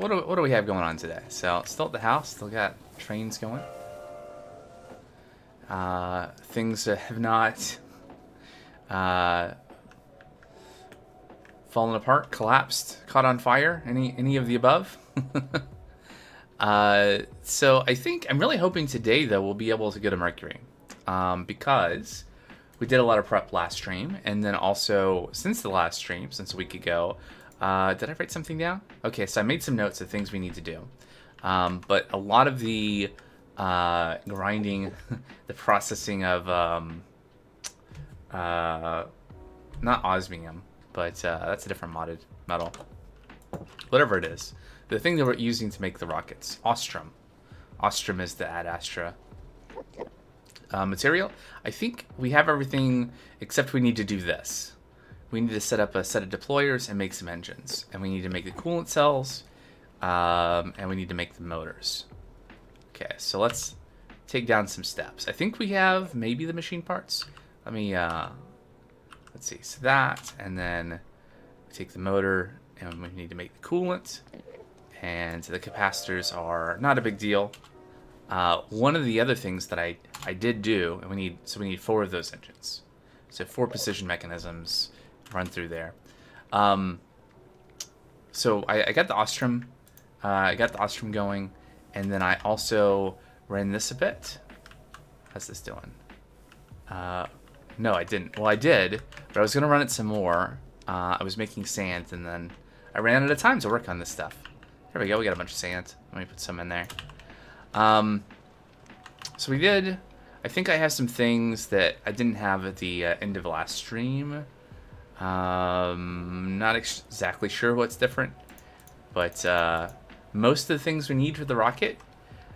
what do we have going on today? So still at the house, still got trains going. Things have not fallen apart, collapsed, caught on fire. Any of the above? So I think I'm really hoping today though we'll be able to go to Mercury, because we did a lot of prep last stream, and then also since the last stream, since a week ago, did I write something down? Okay, so I made some notes of things we need to do, but a lot of the grinding, the processing of not osmium, but that's a different modded metal, whatever it is. The thing that we're using to make the rockets, Ostrum. Ostrum is the Ad Astra material. I think we have everything except we need to do this. We need to set up a set of deployers and make some engines, and we need to make the coolant cells, and we need to make the motors. Okay, so let's take down some steps. I think we have maybe the machine parts. Let me let's see. So that, and then we take the motor, and we need to make the coolant. And the capacitors are not a big deal. One of the other things that I did do, and we need 4 of those engines. So 4 precision mechanisms run through there. So I got the Ostrum, going, and then I also ran this a bit. How's this doing? No, I didn't. Well, I did, but I was gonna run it some more. I was making sand, and then I ran out of time to work on this stuff. There we go, we got a bunch of sand. Let me put some in there. So we did, I think I have some things that I didn't have at the end of last stream. Not exactly sure what's different, but most of the things we need for the rocket.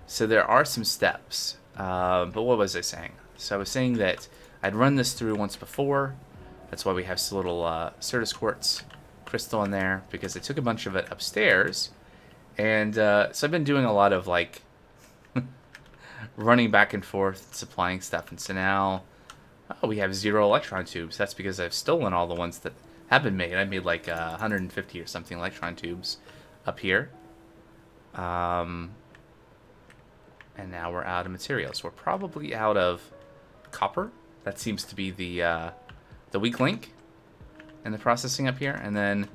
So there are some steps, but what was I saying? So I was saying that I'd run this through once before. That's why we have this little Certus quartz crystal in there, because I took a bunch of it upstairs. And so I've been doing a lot of like running back and forth, supplying stuff. And so now we have 0 electron tubes. That's because I've stolen all the ones that have been made. I made like 150 or something electron tubes up here. And now we're out of materials. We're probably out of copper. That seems to be the weak link in the processing up here. And then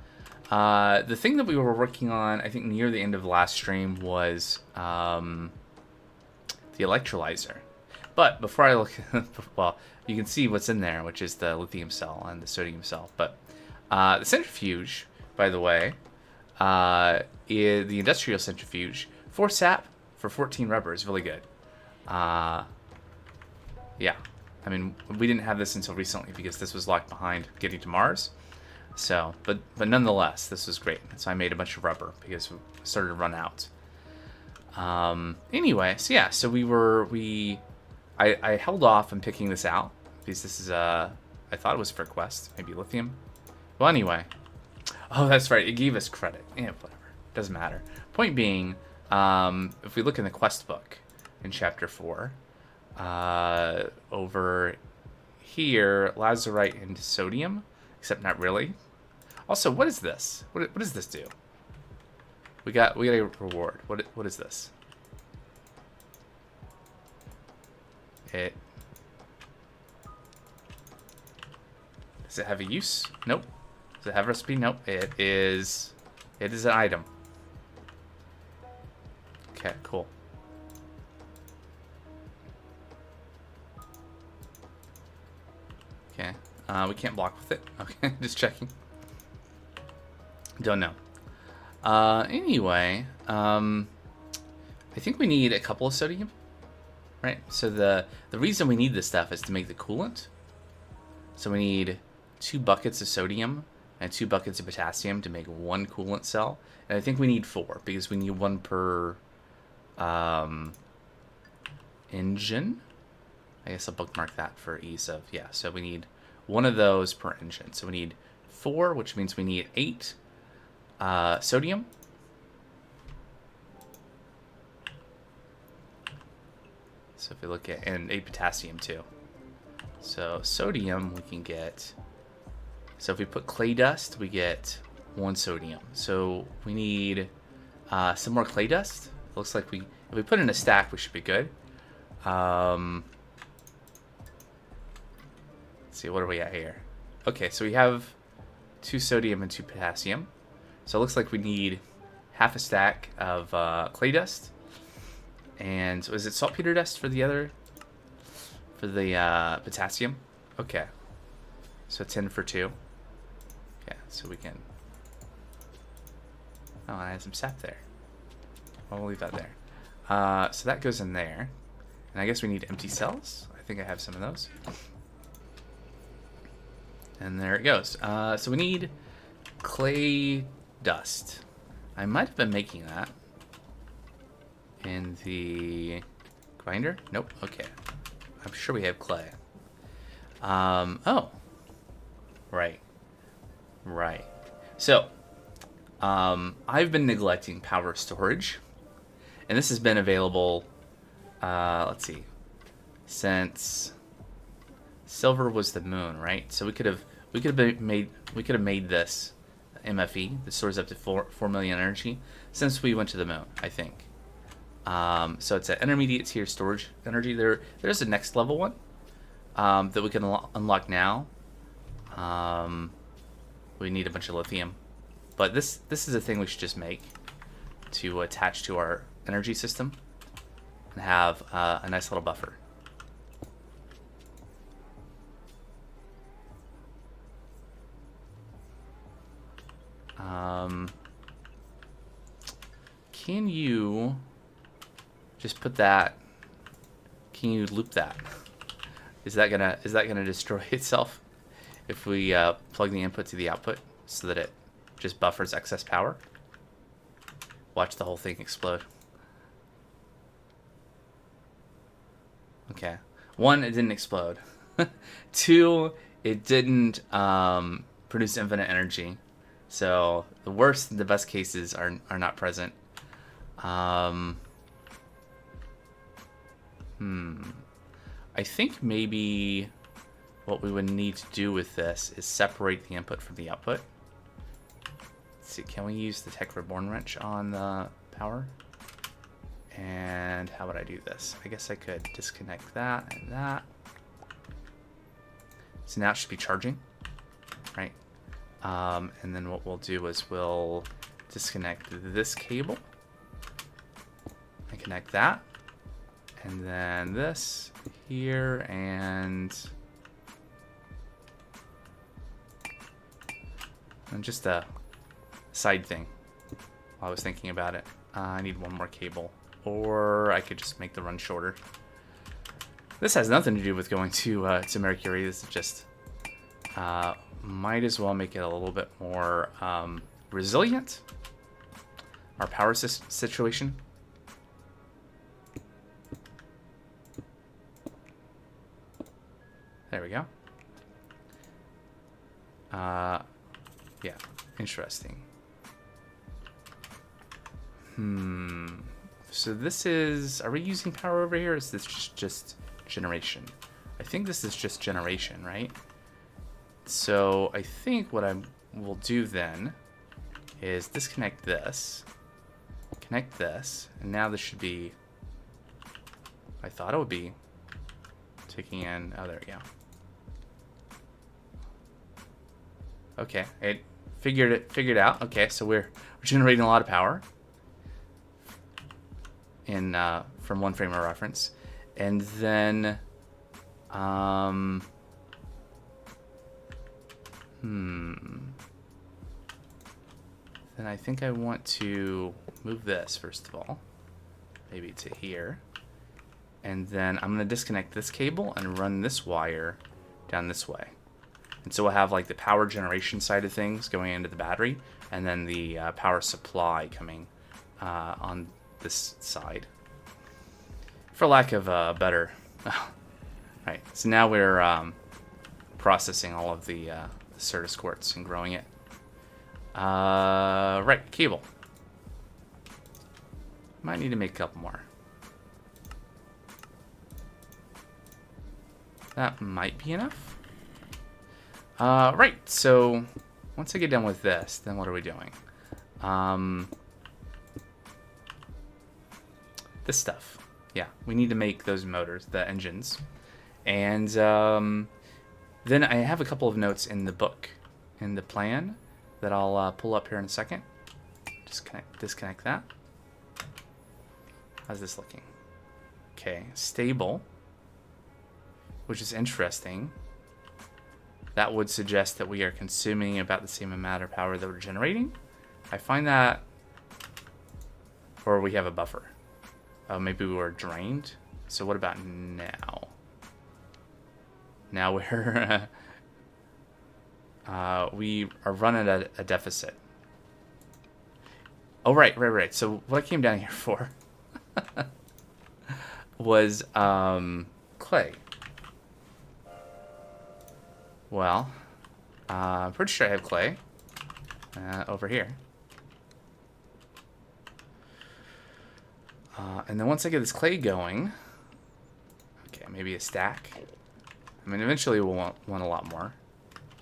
the thing that we were working on, I think near the end of the last stream, was the electrolyzer. But before I look, well, you can see what's in there, which is the lithium cell and the sodium cell. But the centrifuge, by the way, is the industrial centrifuge. 4 sap for 14 rubber is really good. Yeah. I mean, we didn't have this until recently because this was locked behind getting to Mars. So, but nonetheless, this was great. So I made a bunch of rubber because we started to run out. Anyway, so yeah, so I held off on picking this out because this is I thought it was for quest, maybe lithium. Well, anyway, oh, that's right, it gave us credit. Yeah, whatever, doesn't matter. Point being, if we look in the quest book in chapter 4, over here, lazurite and sodium. Except not really. Also, what is this? What does this do? We got a reward. What is this? Does it have a use? Nope. Does it have a recipe? Nope. It is an item. Okay, cool. Okay. We can't block with it. Okay, just checking. Don't know. Anyway, I think we need a couple of sodium, right? So the reason we need this stuff is to make the coolant. So we need 2 buckets of sodium and 2 buckets of potassium to make 1 coolant cell. And I think we need 4 because we need 1 per engine. I guess I'll bookmark that for ease of, yeah. So we need 1 of those per engine. So we need 4, which means we need 8 sodium. So if we look at, and 8 potassium too. So sodium we can get, so if we put clay dust, we get 1 sodium. So we need Some more clay dust. Looks like if we put in a stack, we should be good. Let's see, what are we at here? Okay, so we have 2 sodium and 2 potassium. So it looks like we need half a stack of clay dust. And was it saltpeter dust for the other? For the potassium? Okay. So 10 for 2. Okay, so we can... Oh, I had some sap there. Well, we'll leave that there. So that goes in there. And I guess we need empty cells. I think I have some of those. And there it goes. So we need clay dust. I might have been making that in the grinder. Nope. Okay. I'm sure we have clay. Oh. Right. Right. So, I've been neglecting power storage. And this has been available, let's see, since silver was the moon, right? So we could have made this MFE that stores up to 4 million energy since we went to the moon, I think. So it's an intermediate tier storage energy. There's a next level one that we can unlock now. We need a bunch of lithium, but this is a thing we should just make to attach to our energy system and have a nice little buffer. Can you just put that? Can you loop that? Is that gonna destroy itself if we plug the input to the output so that it just buffers excess power? Watch the whole thing explode. Okay. 1, it didn't explode. 2, it didn't produce infinite energy. So the worst and the best cases are not present. I think maybe what we would need to do with this is separate the input from the output. Let's see, can we use the Tech Reborn wrench on the power? And how would I do this? I guess I could disconnect that and that. So now it should be charging, right? And then what we'll do is we'll disconnect this cable and connect that. And then this here and just a side thing while I was thinking about it. I need one more cable, or I could just make the run shorter. This has nothing to do with going to Mercury. This is just might as well make it a little bit more resilient. Our power situation. There we go. Yeah, interesting. So this is, are we using power over here, or is this just generation? I think this is just generation, right? So I think what I will do then is disconnect this, connect this, and now this should be, I thought it would be taking in, oh, there we go. Okay, it figured out. Okay, so we're generating a lot of power in from one frame of reference, and then then I think I want to move this first of all, maybe to here, and then I'm gonna disconnect this cable and run this wire down this way. And so we'll have like the power generation side of things going into the battery, and then the power supply coming on this side. For lack of a better... Right, so now we're processing all of the Certus quartz and growing it. Right, cable. Might need to make a couple more. That might be enough. Right, so once I get done with this, then what are we doing? this stuff. Yeah, we need to make those motors, the engines. And then I have a couple of notes in the book, in the plan, that I'll pull up here in a second. Just disconnect that. How's this looking? Okay, stable, which is interesting. That would suggest that we are consuming about the same amount of power that we're generating. I find that, or we have a buffer. Maybe we were drained. So what about now? Now we're we are running at a deficit. Oh, right. So what I came down here for was clay. Well, I'm pretty sure I have clay over here. And then once I get this clay going, okay, maybe a stack. I mean, eventually we'll want a lot more.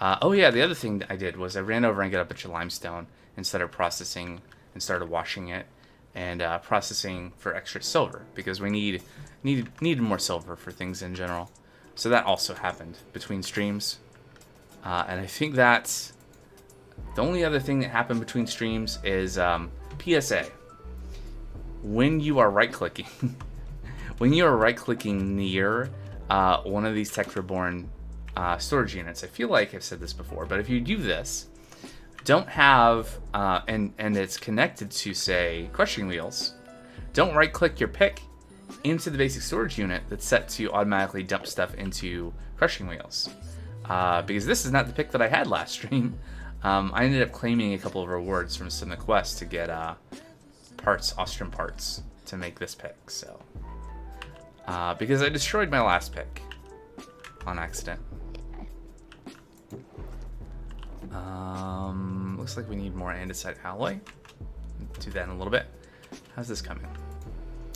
Oh yeah, the other thing that I did was I ran over and got a bunch of limestone and started processing and started washing it and processing for extra silver because we needed more silver for things in general. So that also happened between streams. And I think that's the only other thing that happened between streams is PSA. When you are right-clicking, near one of these Tech Reborn storage units, I feel like I've said this before, but if you do this, don't have and it's connected to, say, crushing wheels, don't right-click your pick into the basic storage unit that's set to automatically dump stuff into crushing wheels. Because this is not the pick that I had last stream. I ended up claiming a couple of rewards from some of the quests to get Austrian parts to make this pick. So, because I destroyed my last pick on accident. Looks like we need more andesite alloy. Do that in a little bit. How's this coming?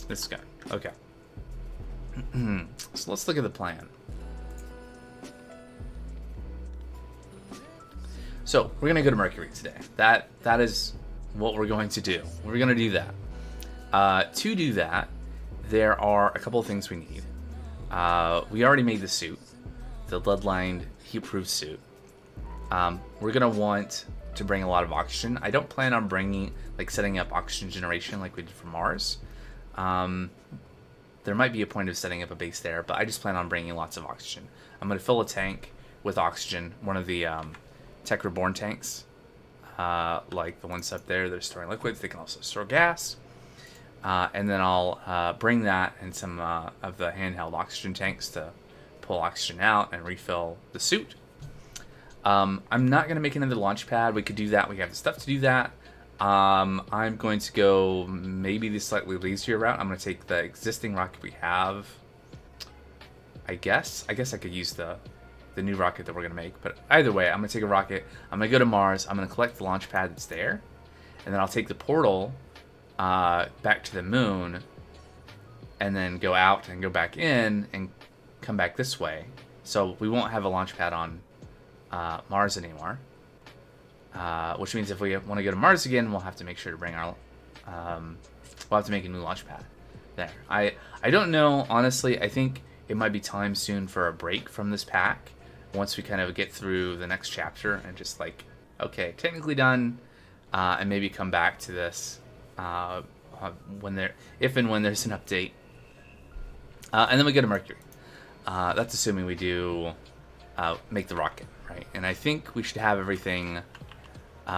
This is good. Okay. So let's look at the plan. So we're gonna go to Mercury today. That is what we're going to do. We're gonna do that. To do that, there are a couple of things we need. We already made the suit, the lead-lined heat-proof suit. We're gonna want to bring a lot of oxygen. I don't plan on setting up oxygen generation like we did for Mars. There might be a point of setting up a base there, but I just plan on bringing lots of oxygen. I'm gonna fill a tank with oxygen, one of the Tech Reborn tanks, like the ones up there. They're storing liquids. They can also store gas. And then I'll bring that and some of the handheld oxygen tanks to pull oxygen out and refill the suit. I'm not going to make another launch pad. We could do that. We have the stuff to do that. I'm going to go maybe the slightly lazier route. I'm going to take the existing rocket we have. I guess I could use the new rocket that we're going to make. But either way, I'm going to take a rocket. I'm going to go to Mars. I'm going to collect the launch pad that's there. And then I'll take the portal back to the moon. And then go out and go back in and come back this way. So we won't have a launch pad on Mars anymore. Which means if we want to go to Mars again, we'll have to make sure to bring our... we'll have to make a new launch pad there. I don't know, honestly. I think it might be time soon for a break from this pack. Once we kind of get through the next chapter and just like, okay, technically done, and maybe come back to this if and when there's an update. And then we go to Mercury. That's assuming we do make the rocket, right? And I think we should have everything.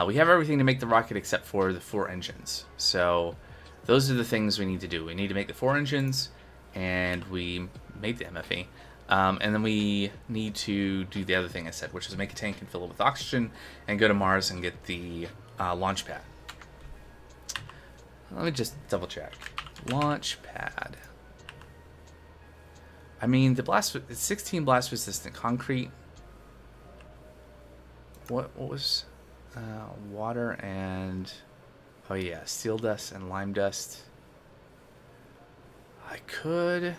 We have everything to make the rocket except for the 4 engines. So those are the things we need to do. We need to make the 4 engines, and we made the MFE. And then we need to do the other thing I said, which is make a tank and fill it with oxygen and go to Mars and get the launch pad. Let me just double check. Launch pad. I mean, it's 16 blast resistant concrete. What was water and oh yeah, steel dust and lime dust. I could.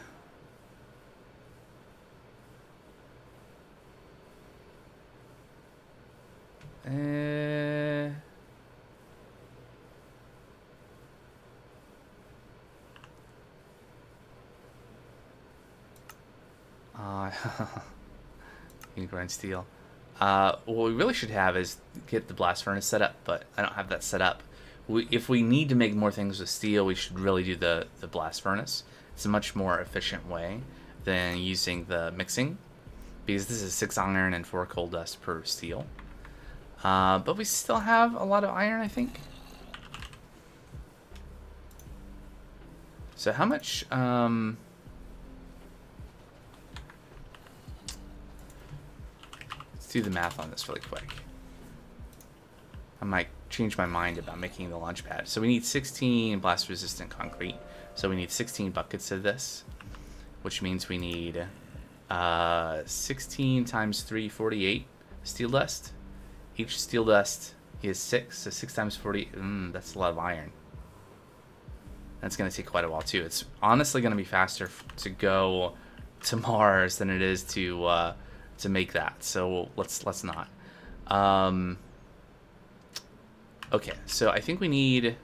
why. You can grind steel. What we really should have is get the blast furnace set up, but I don't have that set up. If we need to make more things with steel, we should really do the blast furnace. It's a much more efficient way than using the mixing, because this is 6 iron and 4 coal dust per steel. But we still have a lot of iron, I think. So how much... Let's do the math on this really quick. I might change my mind about making the launch pad. So we need 16 blast resistant concrete. So we need 16 buckets of this, which means we need 16 times 3, 48 steel dust. Each steel dust is 6, so 6 times 40, that's a lot of iron. That's going to take quite a while too. It's honestly going to be faster to go to Mars than it is to make that. So let's not. Okay, so I think we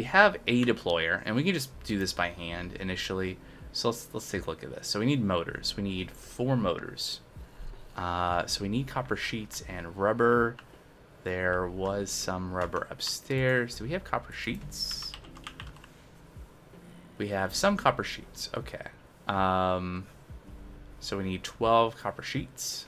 have a deployer, and we can just do this by hand initially. So let's take a look at this. So we need motors. We need 4 motors. So we need copper sheets and rubber. There was some rubber upstairs. Do we have copper sheets? We have some copper sheets. Okay. So we need 12 copper sheets.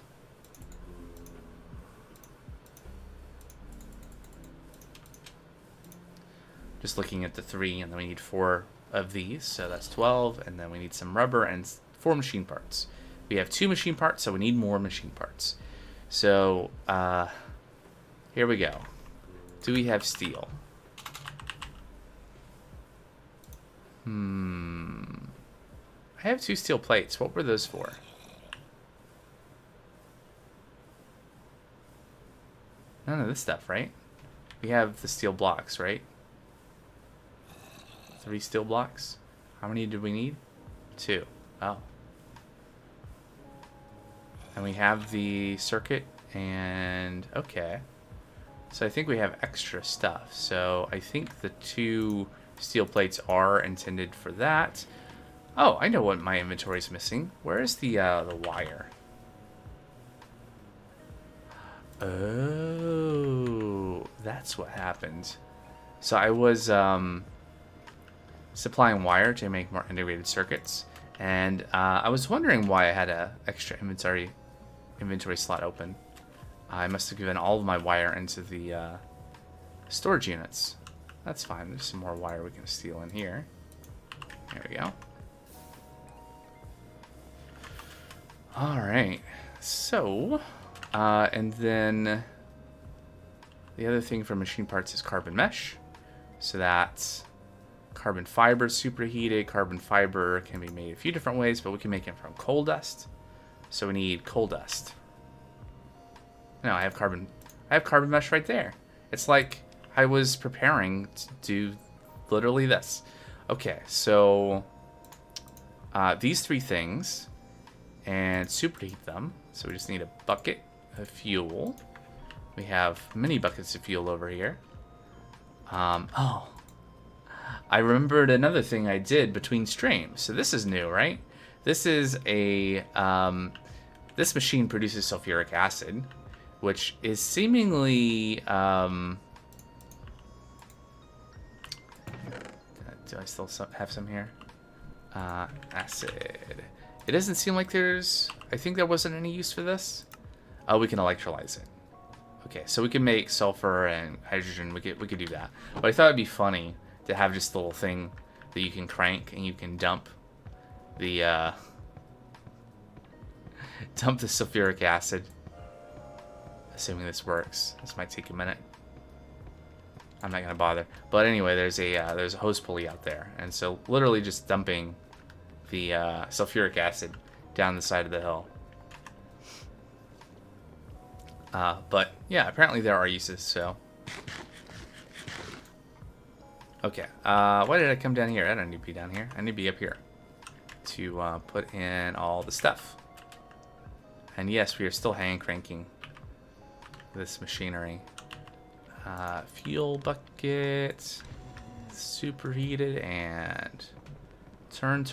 Just looking at the 3, and then we need 4 of these, so that's 12, and then we need some rubber and 4 machine parts. We have 2 machine parts, so we need more machine parts. So, here we go. Do we have steel? I have 2 steel plates. What were those for? None of this stuff, right? We have the steel blocks, right? 3 steel blocks. How many did we need? 2. Oh. And we have the circuit and... Okay. So I think we have extra stuff. So I think the 2 steel plates are intended for that. Oh, I know what my inventory is missing. Where is the wire? Oh, that's what happened. So I was supplying wire to make more integrated circuits, and I was wondering why I had a extra inventory slot open. I must have given all of my wire into the storage units. That's fine. There's some more wire we can steal in here. There we go. All right. So, and then the other thing for machine parts is carbon mesh. So that's carbon fiber superheated. Carbon fiber can be made a few different ways, but we can make it from coal dust. So we need coal dust. No, I have carbon mesh right there. It's like I was preparing to do literally this. Okay, so these 3 things, and superheat them. So we just need a bucket of fuel. We have many buckets of fuel over here. Oh, I remembered another thing I did between streams. So this is new, right? This is a this machine produces sulfuric acid, which is seemingly do I still have some here? Acid. It doesn't seem like there's... I think there wasn't any use for this. Oh, we can electrolyze it. Okay, so we can make sulfur and hydrogen. We could do that. But I thought it'd be funny to have just a little thing that you can crank and you can dump the sulfuric acid. Assuming this works. This might take a minute. I'm not gonna bother. But anyway, there's a hose pulley out there, and so literally just dumping the sulfuric acid down the side of the hill. But yeah, apparently there are uses. So okay, why did I come down here? I don't need to be down here. I need to be up here to put in all the stuff. And yes, we are still hand cranking this machinery. Fuel bucket, superheated, and turn.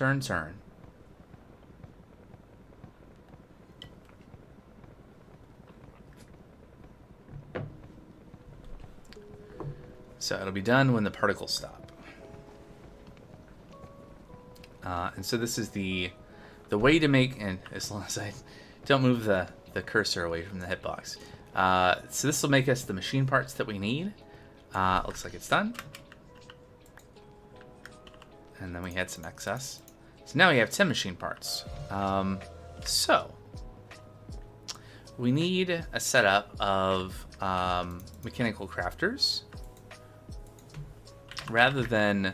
So it'll be done when the particles stop. And so this is the way to make, and as long as I don't move the cursor away from the hitbox. So this will make us the machine parts that we need. Looks like it's done. And then we had some excess. So now we have 10 machine parts. So we need a setup of mechanical crafters. Rather than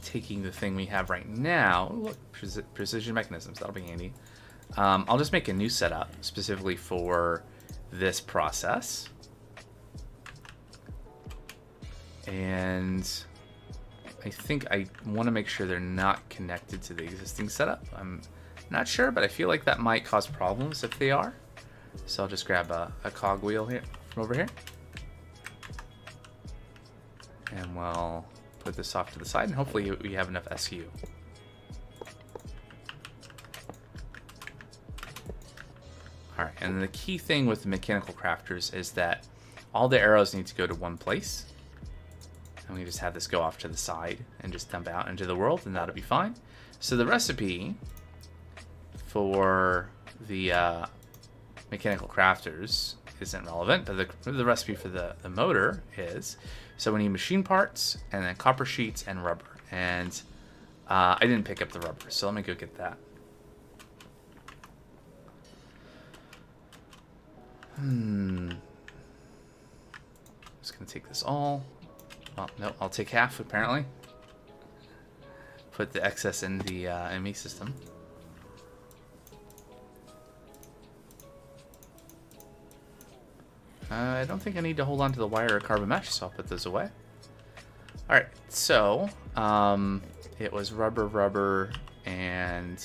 taking the thing we have right now, look, precision mechanisms, that'll be handy. I'll just make a new setup specifically for this process. And I think I want to make sure they're not connected to the existing setup. I'm not sure, but I feel like that might cause problems if they are. So I'll just grab a cogwheel here from over here. And we'll put this off to the side, and hopefully we have enough SU. Alright, and the key thing with the mechanical crafters is that all the arrows need to go to one place. And we just have this go off to the side and just dump out into the world, and that'll be fine. So the recipe for the mechanical crafters isn't relevant, but the recipe for the motor is. So we need machine parts, and then copper sheets and rubber. And I didn't pick up the rubber, so let me go get that. Just gonna take this all. Well, no, I'll take half apparently. Put the excess in the ME system. I don't think I need to hold on to the wire or carbon mesh, so I'll put those away. Alright, so it was rubber, and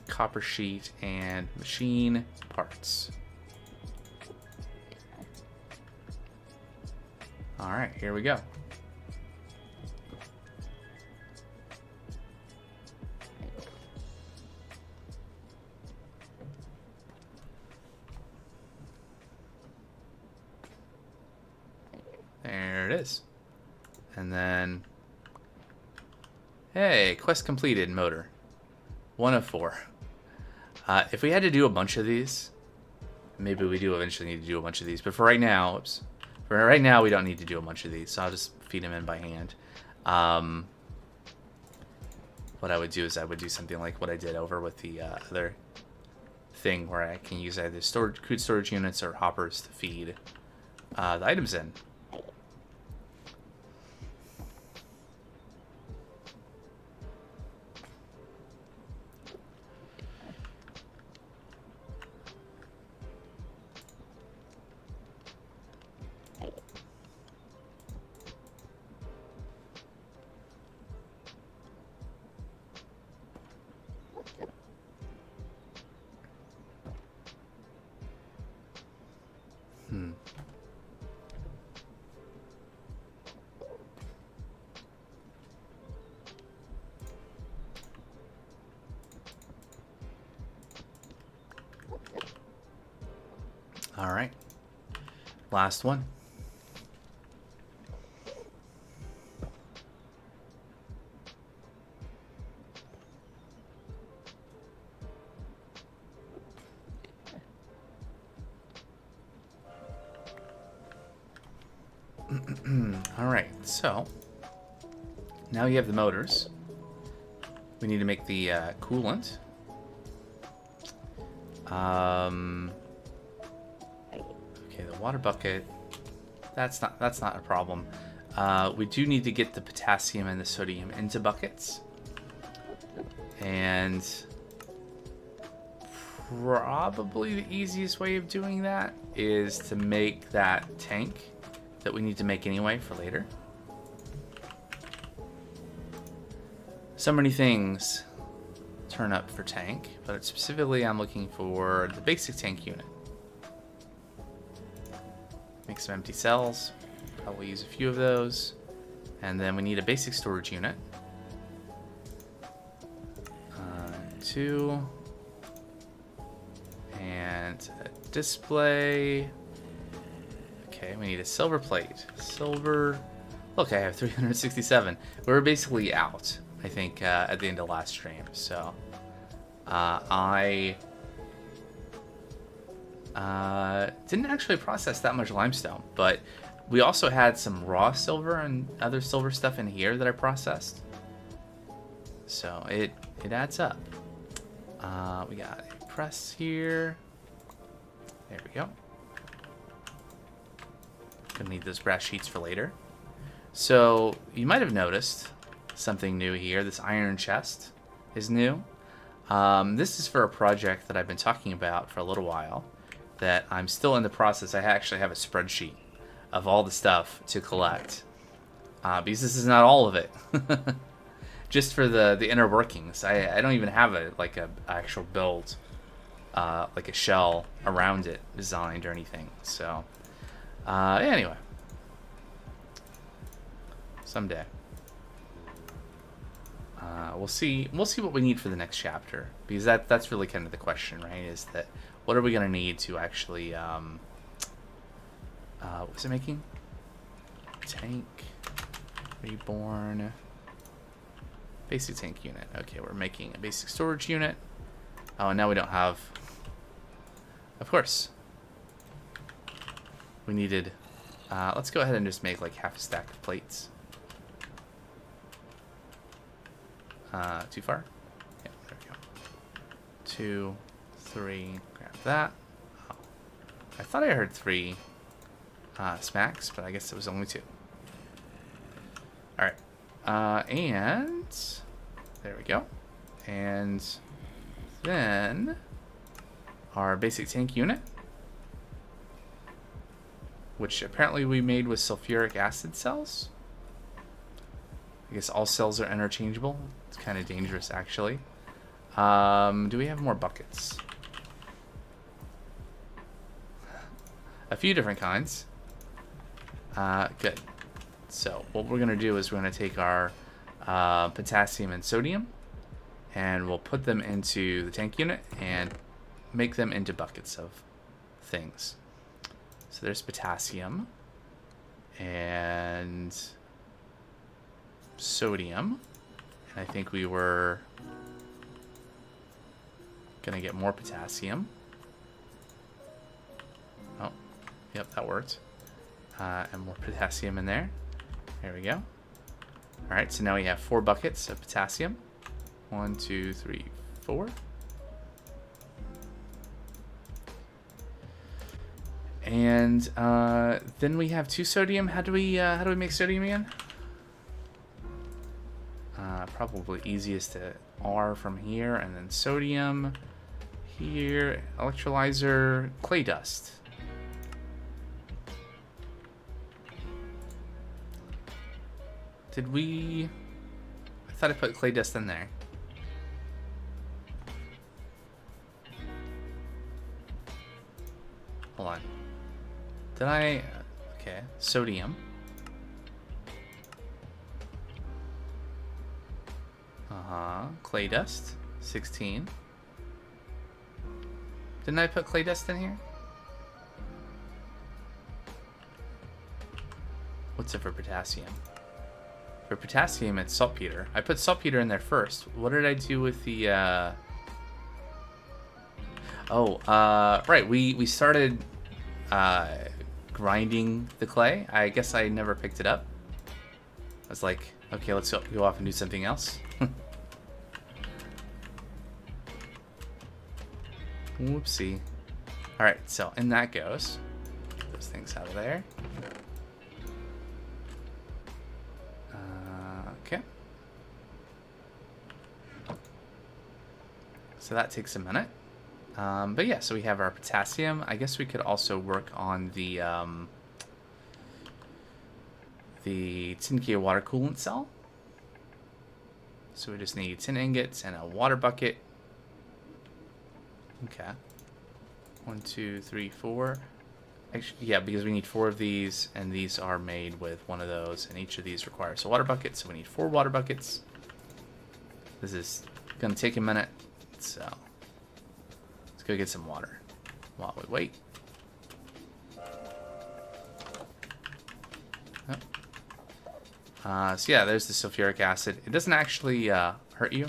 copper sheet, and machine parts. Alright, here we go. There it is. And then, hey, quest completed, motor. 1 of 4. If we had to do a bunch of these, maybe we do eventually need to do a bunch of these. But for right now, oops. For right now, we don't need to do a bunch of these, so I'll just feed them in by hand. What I would do is I would do something like what I did over with the other thing, where I can use either crude storage units or hoppers to feed the items in. All right, last one. All right, so now you have the motors. We need to make the coolant. Okay, the water bucket. That's not a problem. We do need to get the potassium and the sodium into buckets, and probably the easiest way of doing that is to make that tank that we need to make anyway for later. So many things turn up for tank, but specifically I'm looking for the basic tank unit. Make some empty cells, probably use a few of those, and then we need a basic storage unit. 2, and a display, a Okay, we need a silver plate. Silver. Look, I have 367. We were basically out, I think, at the end of last stream. So, I didn't actually process that much limestone, but we also had some raw silver and other silver stuff in here that I processed. So it adds up. We got a press here. There we go. Gonna need those brass sheets for later. So you might have noticed something new here. This iron chest is new. This is for a project that I've been talking about for a little while that I'm still in the process. I actually have a spreadsheet of all the stuff to collect because this is not all of it. Just for the inner workings. I don't even have a actual build, like a shell around it designed or anything. So anyway, someday we'll see what we need for the next chapter, because that's really kind of the question, right? Is that what are we gonna need to actually what's it making? Tank Reborn. Basic tank unit. Okay, we're making a basic storage unit. Oh, and now we don't have... Of course. We needed... let's go ahead and just make like half a stack of plates. Too far? Yeah, there we go. 2, 3, grab that. Oh, I thought I heard 3 smacks, but I guess it was only 2. Alright. And there we go. And then our basic tank unit, which apparently we made with sulfuric acid cells. I guess all cells are interchangeable. It's kind of dangerous, actually. Do we have more buckets? A few different kinds. Good. So what we're going to do is we're going to take our potassium and sodium, and we'll put them into the tank unit and make them into buckets of things. So there's potassium and sodium. And I think we were going to get more potassium. Oh, yep, that worked. And more potassium in there. There we go. Alright, so now we have 4 buckets of potassium. 1, 2, 3, 4. And then we have 2 sodium. How do we make sodium again? Probably easiest to R from here, and then sodium here, electrolyzer, clay dust. Did we... I thought I put clay dust in there. Hold on. Did I... Okay, sodium. Clay dust, 16. Didn't I put clay dust in here? What's it for potassium? For potassium, it's saltpeter. I put saltpeter in there first. What did I do with the, right, we started, grinding the clay. I guess I never picked it up. I was like, okay, let's go off and do something else. Whoopsie. Alright, so in that goes. Get those things out of there. Okay. So that takes a minute. But yeah, so we have our potassium. I guess we could also work on the tin can water coolant cell. So we just need 10 ingots and a water bucket. Okay. 1, 2, 3, 4. Actually, yeah, because we need 4 of these, and these are made with one of those, and each of these requires a water bucket, so we need 4 water buckets. This is gonna take a minute, so let's go get some water while we wait. So yeah, there's the sulfuric acid. It doesn't actually hurt you,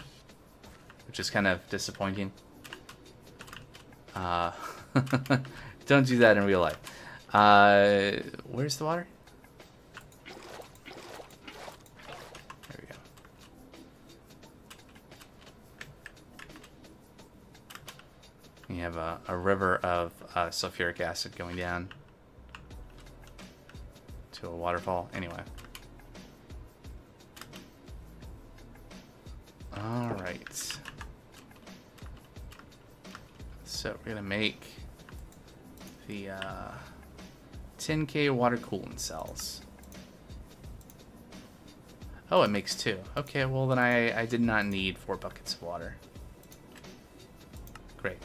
which is kind of disappointing. Don't do that in real life. Where's the water? There we go. You have a river of sulfuric acid going down to a waterfall. Anyway. Alright. So we're going to make the 10K water coolant cells. Oh, it makes 2. Okay, well then I did not need 4 buckets of water. Great.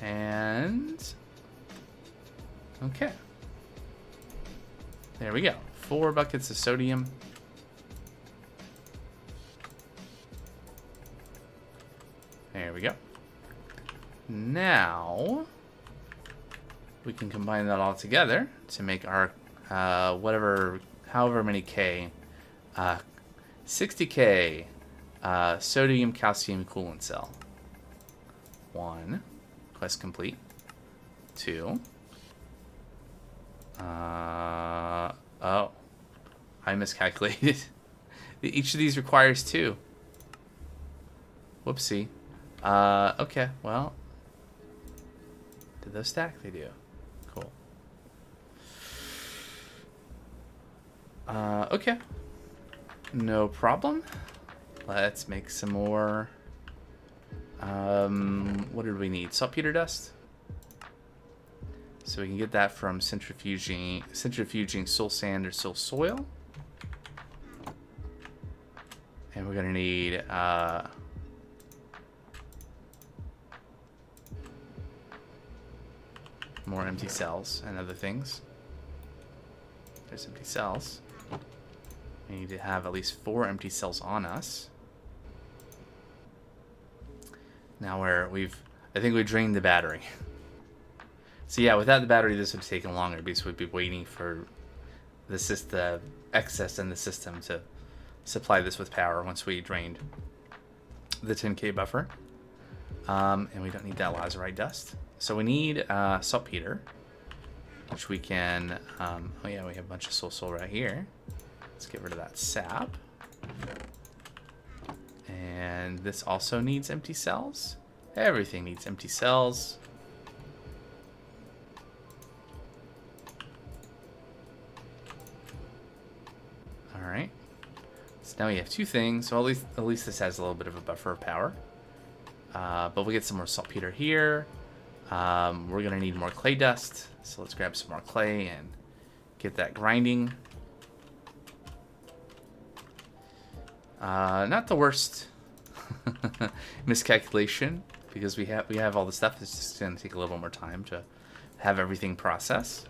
And okay. There we go. 4 buckets of sodium. There we go. Now we can combine that all together to make our however many K, 60K sodium calcium coolant cell. 1, quest complete. 2. Oh, I miscalculated. Each of these requires 2. Whoopsie. Okay, well, did those stack? They do. Cool. Okay. No problem. Let's make some more. What did we need? Saltpeter dust? So we can get that from centrifuging soul sand or soul soil. And we're gonna need more empty cells and other things. There's empty cells. We need to have at least 4 empty cells on us. Now I think we drained the battery. So yeah, without the battery, this would have taken longer because we'd be waiting for the excess in the system to supply this with power once we drained the 10K buffer. And we don't need that lazurite dust. So we need saltpeter, which we can, oh yeah, we have a bunch of soul right here. Let's get rid of that sap. And this also needs empty cells. Everything needs empty cells. All right. So now we have 2 things. So at least this has a little bit of a buffer of power. But we'll get some more saltpeter here. We're gonna need more clay dust. So let's grab some more clay and get that grinding. Not the worst miscalculation, because we have all the stuff. It's just gonna take a little more time to have everything process.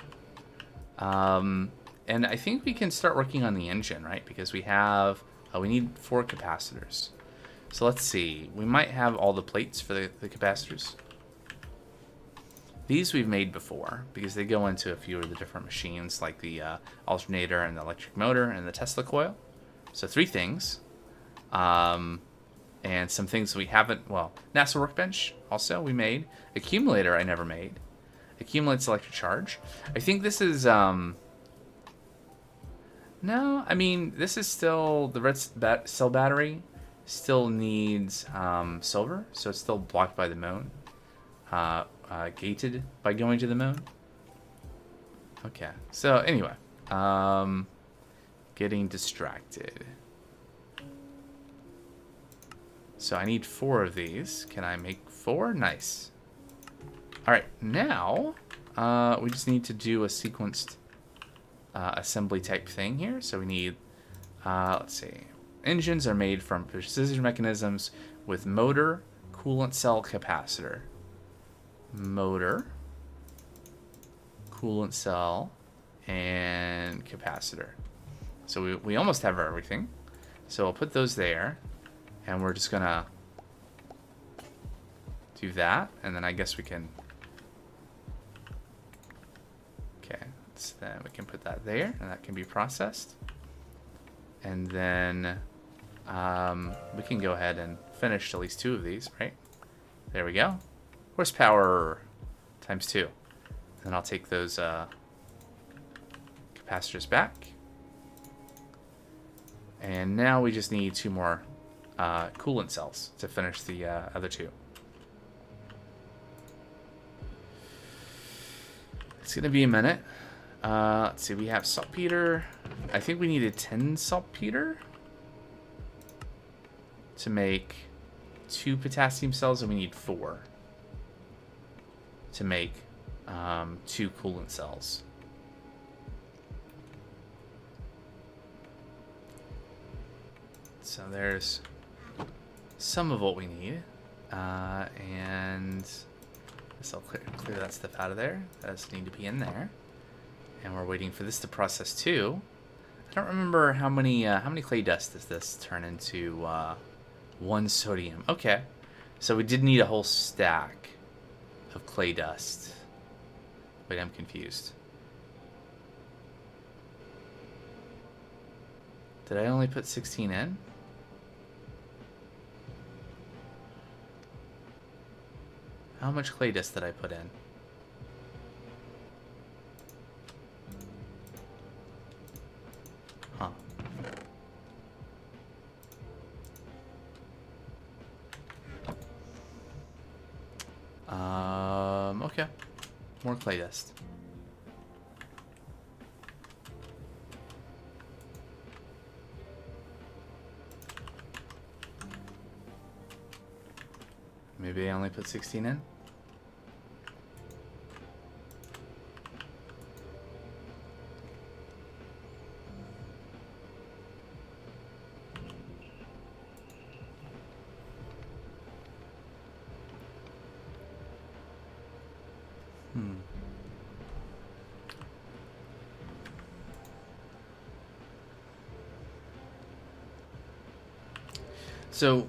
And I think we can start working on the engine, right? Because we need 4 capacitors. So let's see. We might have all the plates for the capacitors. These we've made before because they go into a few of the different machines, like the alternator and the electric motor and the Tesla coil. So 3 things. And some things we haven't, well, NASA workbench also we made. Accumulator I never made. Accumulates electric charge. I think this is, no, I mean, this is still, the red cell battery still needs silver, so it's still blocked by the moon. Gated by going to the moon. Okay, so anyway, getting distracted. So I need 4 of these. Can I make 4? Nice. All right, now we just need to do a sequenced assembly type thing here. So we need, let's see, engines are made from precision mechanisms with motor, coolant cell, capacitor. Motor, coolant cell, and capacitor. So we almost have everything. So I'll put those there. And we're just gonna do that, and then I guess we can So then we can put that there, and that can be processed. And then we can go ahead and finish at least 2 of these, right? There we go. Horsepower times 2. Then I'll take those capacitors back. And now we just need 2 more coolant cells to finish the other 2. It's going to be a minute. Let's see, we have saltpeter. I think we needed 10 saltpeter to make 2 potassium cells, and we need 4 to make 2 coolant cells. So there's some of what we need, and so I'll clear that stuff out of there. That doesn't need to be in there. And we're waiting for this to process too. I don't remember how many clay dust does this turn into 1 sodium. Okay, so we did need a whole stack of clay dust. Wait, I'm confused. Did I only put 16 in? How much clay dust did I put in? Huh. Okay. More clay dust. Maybe I only put 16 in? So,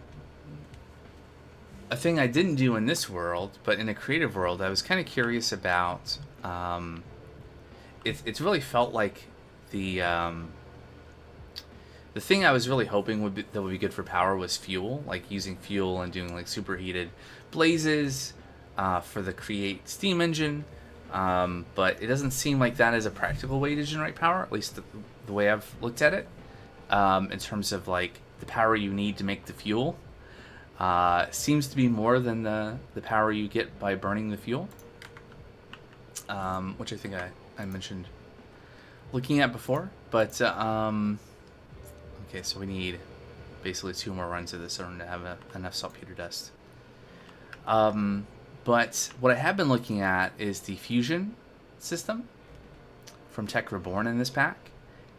a thing I didn't do in this world, but in a creative world, I was kind of curious about. It's really felt like the thing I was really hoping that would be good for power was fuel, like using fuel and doing like superheated blazes for the create steam engine. But it doesn't seem like that is a practical way to generate power, at least the way I've looked at it, in terms of like the power you need to make the fuel. Seems to be more than the power you get by burning the fuel, which I think I mentioned looking at before. But okay, so we need basically 2 more runs of this in order to have enough saltpeter dust. But what I have been looking at is the fusion system from Tech Reborn in this pack,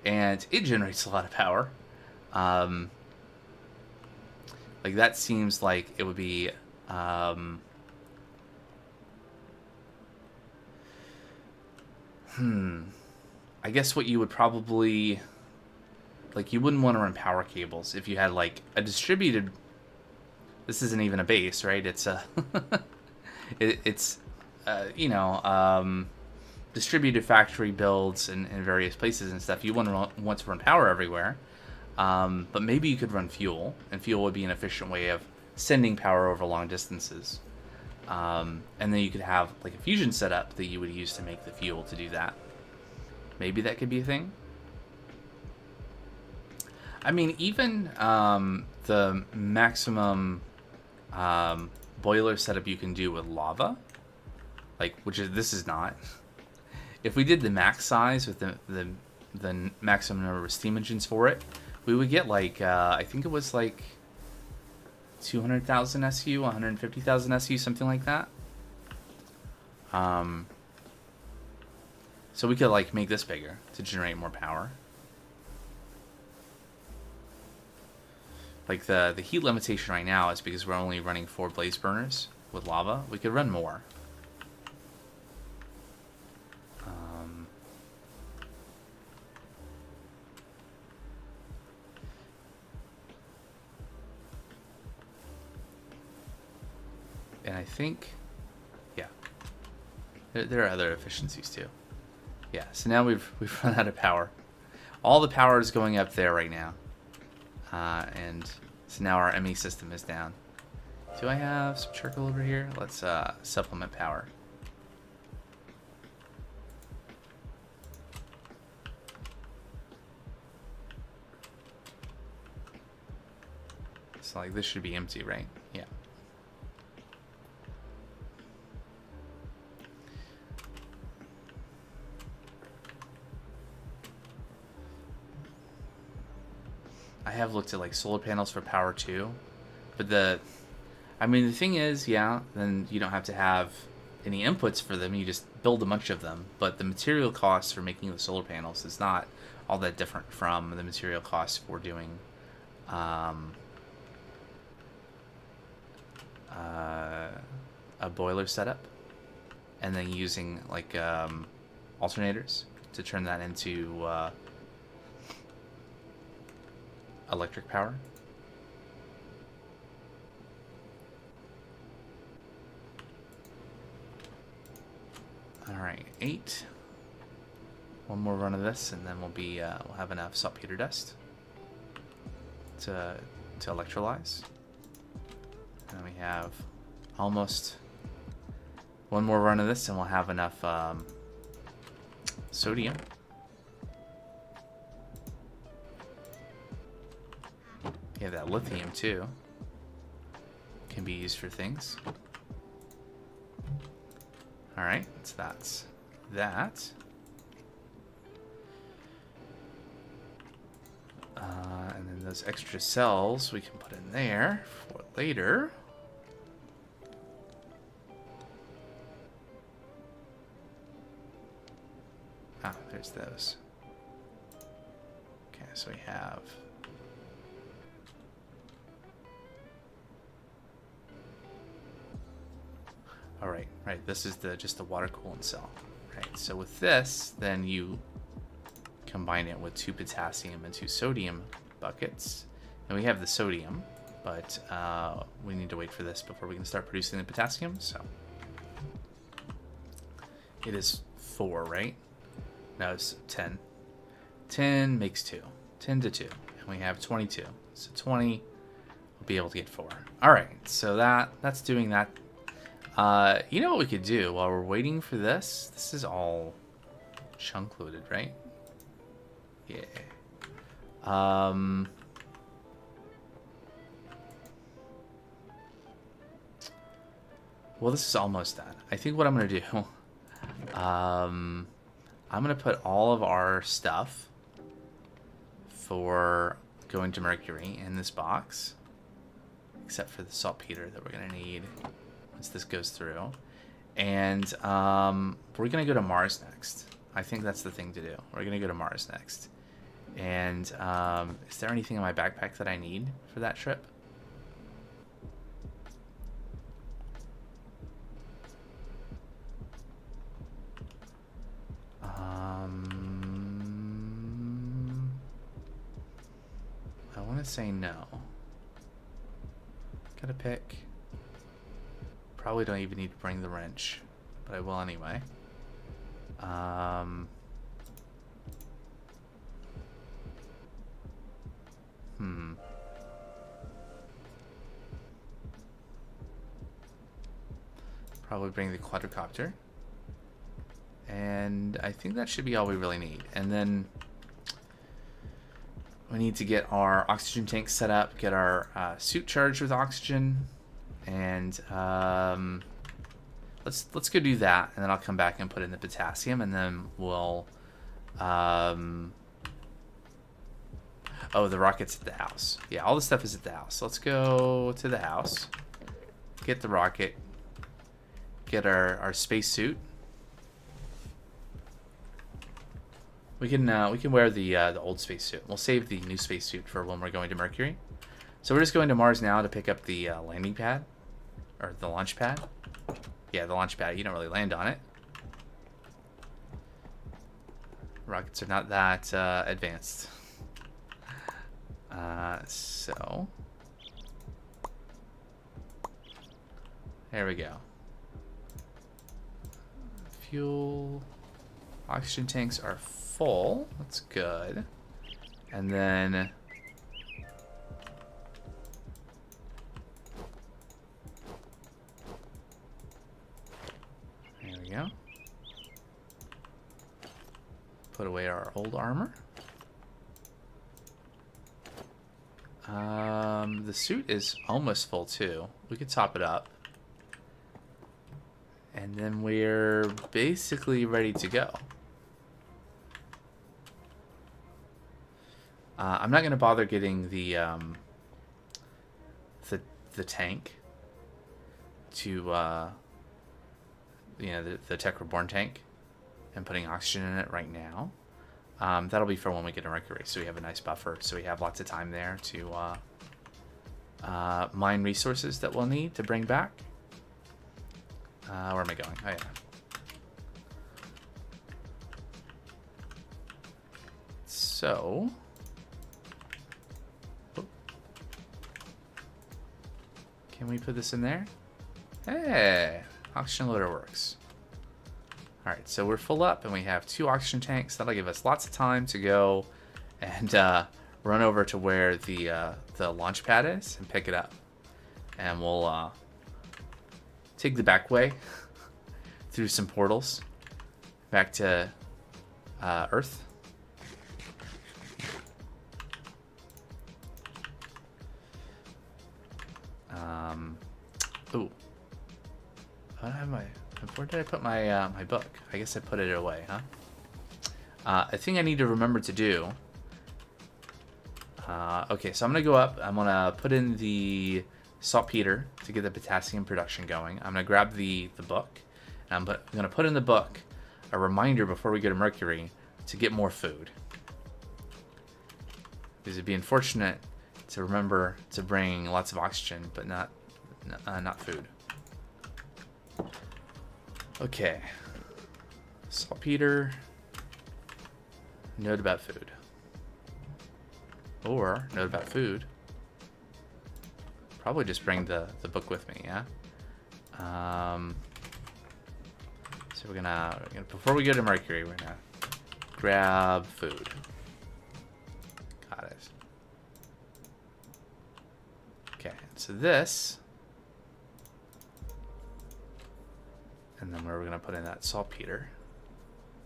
and it generates a lot of power. Like that seems like it would be I guess what you would probably like, you wouldn't want to run power cables if you had like a distributed. This isn't even a base, right? It's a it's distributed factory builds in various places and stuff. You wouldn't want to run power everywhere. But maybe you could run fuel, and fuel would be an efficient way of sending power over long distances. And then you could have like a fusion setup that you would use to make the fuel to do that. Maybe that could be a thing. I mean, even the maximum boiler setup you can do with lava, like this is not. If we did the max size with the maximum number of steam engines for it, we would get like I think it was like 200,000 SU, 150,000 SU, something like that. So we could like make this bigger to generate more power. Like the heat limitation right now is because we're only running 4 blaze burners with lava. We could run more. And I think, yeah, there are other efficiencies too. Yeah, so now we've run out of power. All the power is going up there right now. And so now our ME system is down. Do I have some charcoal over here? Let's supplement power. So like this should be empty, right? Yeah. I have looked at like solar panels for power too, but the thing is, yeah, then you don't have to have any inputs for them. You just build a bunch of them. But the material costs for making the solar panels is not all that different from the material costs for doing a boiler setup, and then using like alternators to turn that into electric power. Alright, 8. One more run of this, and then we'll have enough saltpeter dust to electrolyze. And we have almost one more run of this, and we'll have enough sodium. We have that lithium too. Can be used for things. Alright, so that's that. And then those extra cells we can put in there for later. Ah, there's those. Okay, so we have... Alright, right, this is just the water coolant cell. Right, so with this, then you combine it with 2 potassium and 2 sodium buckets. And we have the sodium, but we need to wait for this before we can start producing the potassium, so... It is 4, right? No, it's 10. 10 makes 2. 10 to 2. And we have 22. So 20, we'll be able to get 4. Alright, so that's doing that. You know what we could do while we're waiting for this? This is all chunk loaded, right? Yeah. Well, this is almost done. I think what I'm going to do... I'm going to put all of our stuff for going to Mercury in this box. Except for the saltpeter that we're going to need once this goes through. And we're going to go to Mars next. I think that's the thing to do. We're going to go to Mars next. And is there anything in my backpack that I need for that trip? I want to say no. Gotta pick. Probably don't even need to bring the wrench, but I will anyway. Probably bring the quadricopter. And I think that should be all we really need. And then we need to get our oxygen tank set up, get our suit charged with oxygen, and let's go do that, and then I'll come back and put in the potassium, and then we'll oh, the rocket's at the house. Yeah, all the stuff is at the house. So let's go to the house, get the rocket, get our space suit. We can wear the old spacesuit. We'll save the new spacesuit for when we're going to Mercury. So we're just going to Mars now to pick up the landing pad, or the launch pad. Yeah, the launch pad. You don't really land on it. Rockets are not that advanced. So there we go. Fuel, oxygen tanks are full. That's good. And then there we go. Put away our old armor. The suit is almost full too. We could top it up. And then we're basically ready to go. I'm not going to bother getting the tank to you know, the Tech Reborn tank and putting oxygen in it right now. That'll be for when we get a Mercury, so we have a nice buffer, so we have lots of time there to mine resources that we'll need to bring back. Where am I going? Oh, yeah. So... oh. Can we put this in there? Hey! Oxygen loader works. Alright, so we're full up and we have 2 oxygen tanks. That'll give us lots of time to go and run over to where the launch pad is and pick it up. And we'll take the back way through some portals back to Earth. Ooh. I don't have my... where did I put my my book? I guess I put it away, huh? A thing I need to remember to do... okay, so I'm going to go up. I'm going to put in the saltpeter to get the potassium production going. I'm going to grab the book. And I'm going to put in the book a reminder before we go to Mercury to get more food. Because it'd be unfortunate to remember to bring lots of oxygen, but not food. Okay. Saltpeter. Note about food. Or, note about food. Probably just bring the book with me, yeah? So we're gonna, before we go to Mercury, we're gonna grab food. Got it. Okay, so this... and then we're gonna put in that saltpeter.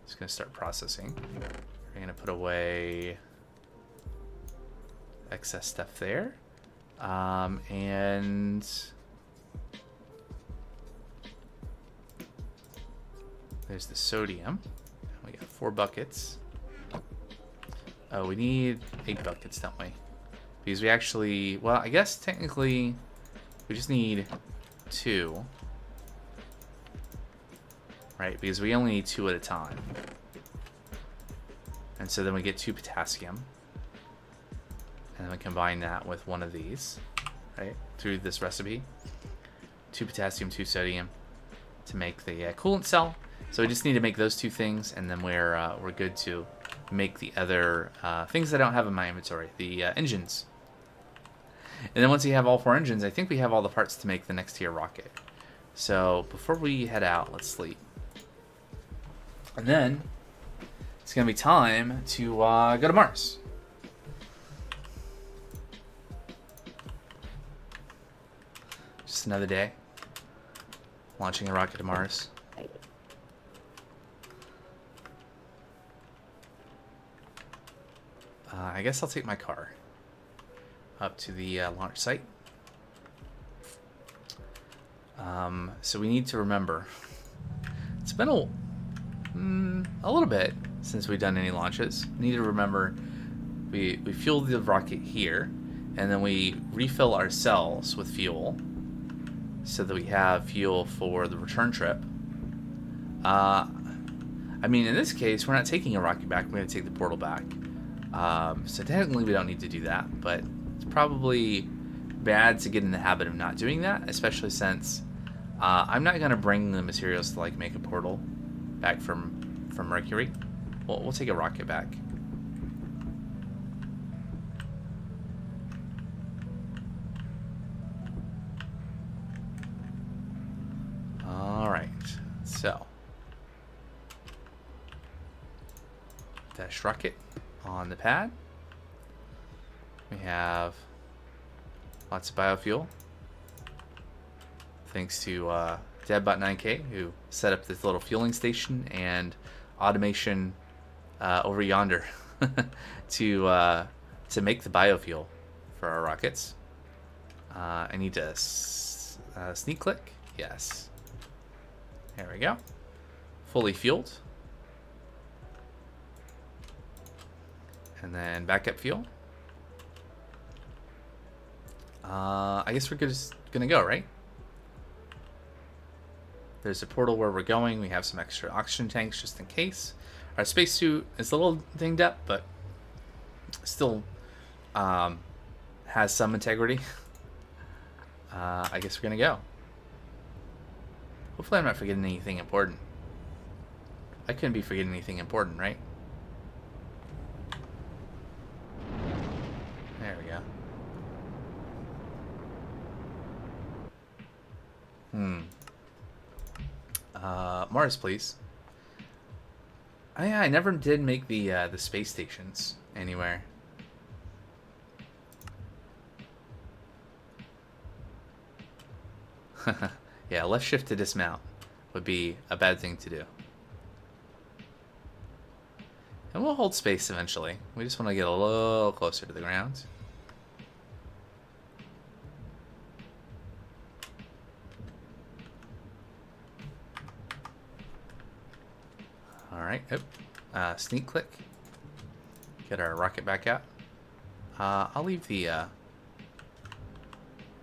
It's gonna start processing. We're gonna put away excess stuff there. And there's the sodium. We got 4 buckets. Oh, we need 8 buckets, don't we? Because we actually, well, I guess technically we just need 2. Right, because we only need 2 at a time. And so then we get 2 potassium. And then we combine that with one of these, right, through this recipe. 2 potassium, 2 sodium to make the coolant cell. So we just need to make those 2 things, and then we're good to make the other things I don't have in my inventory, the engines. And then once you have all 4 engines, I think we have all the parts to make the next tier rocket. So before we head out, let's sleep. And then it's going to be time to go to Mars. Just another day. Launching a rocket to Mars. I guess I'll take my car up to the launch site. So we need to remember. It's been a little bit since we've done any launches. We need to remember we fuel the rocket here, and then we refill our cells with fuel so that we have fuel for the return trip. I mean, in this case, we're not taking a rocket back. We're going to take the portal back. So technically we don't need to do that, but it's probably bad to get in the habit of not doing that, especially since I'm not going to bring the materials to like make a portal back from Mercury. We'll take a rocket back. All right, so dash rocket on the pad. We have lots of biofuel. Thanks to Deadbot9K, who set up this little fueling station and automation over yonder to make the biofuel for our rockets. I need to sneak click. Yes. There we go. Fully fueled. And then backup fuel. I guess we're just gonna go, right? There's a portal where we're going. We have some extra oxygen tanks just in case. Our spacesuit is a little dinged up, but still has some integrity. I guess we're gonna go. Hopefully I'm not forgetting anything important. I couldn't be forgetting anything important, right? There we go. Mars, please. Oh yeah, I never did make the space stations anywhere. Yeah, left shift to dismount would be a bad thing to do. And we'll hold space eventually. We just want to get a little closer to the ground. Alright, sneak click. Get our rocket back out. I'll leave the, let's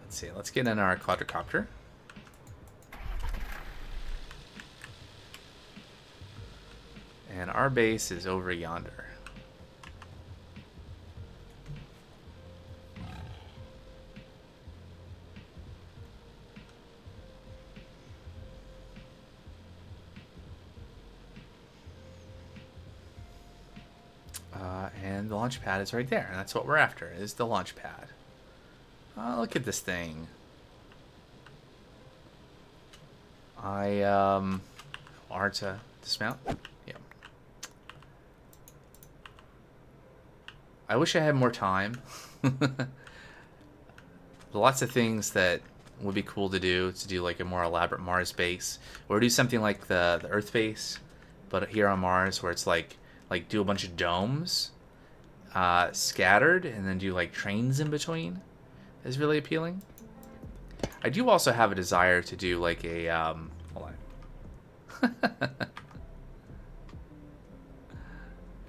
see, let's get in our quadricopter. And our base is over yonder. And the launch pad is right there, and that's what we're after, is the launch pad. Look at this thing. R to dismount. Yep. I wish I had more time. Lots of things that would be cool to do like a more elaborate Mars base, or do something like the Earth base, but here on Mars where it's like do a bunch of domes scattered and then do like trains in between is really appealing. I do also have a desire to do like a hold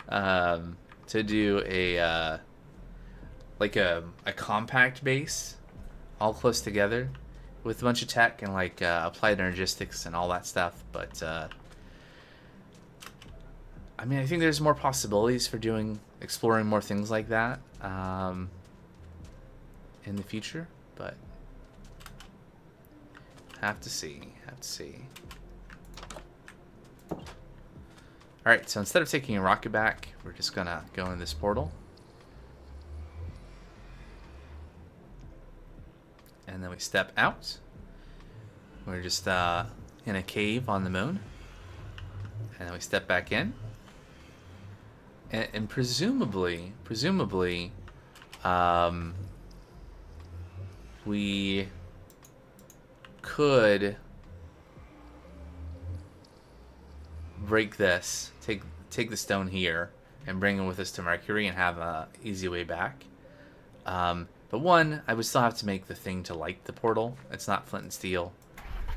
on. To do a like a compact base all close together with a bunch of tech and like applied energistics and all that stuff, but I mean, I think there's more possibilities for exploring more things like that in the future, but have to see. Alright, so instead of taking a rocket back, we're just gonna go in this portal. And then we step out. We're just in a cave on the moon. And then we step back in. And presumably, we could break this, take the stone here, and bring it with us to Mercury and have a easy way back. But one, I would still have to make the thing to light the portal. It's not flint and steel.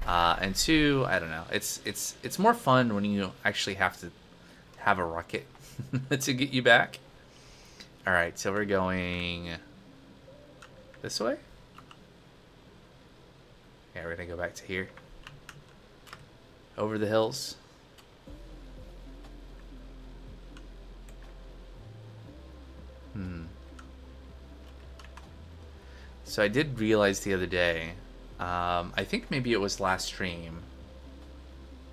And two, I don't know. It's more fun when you actually have to have a rocket to get you back. All right, so we're going this way. Yeah, we're gonna go back to here. Over the hills. So I did realize the other day, I think maybe it was last stream.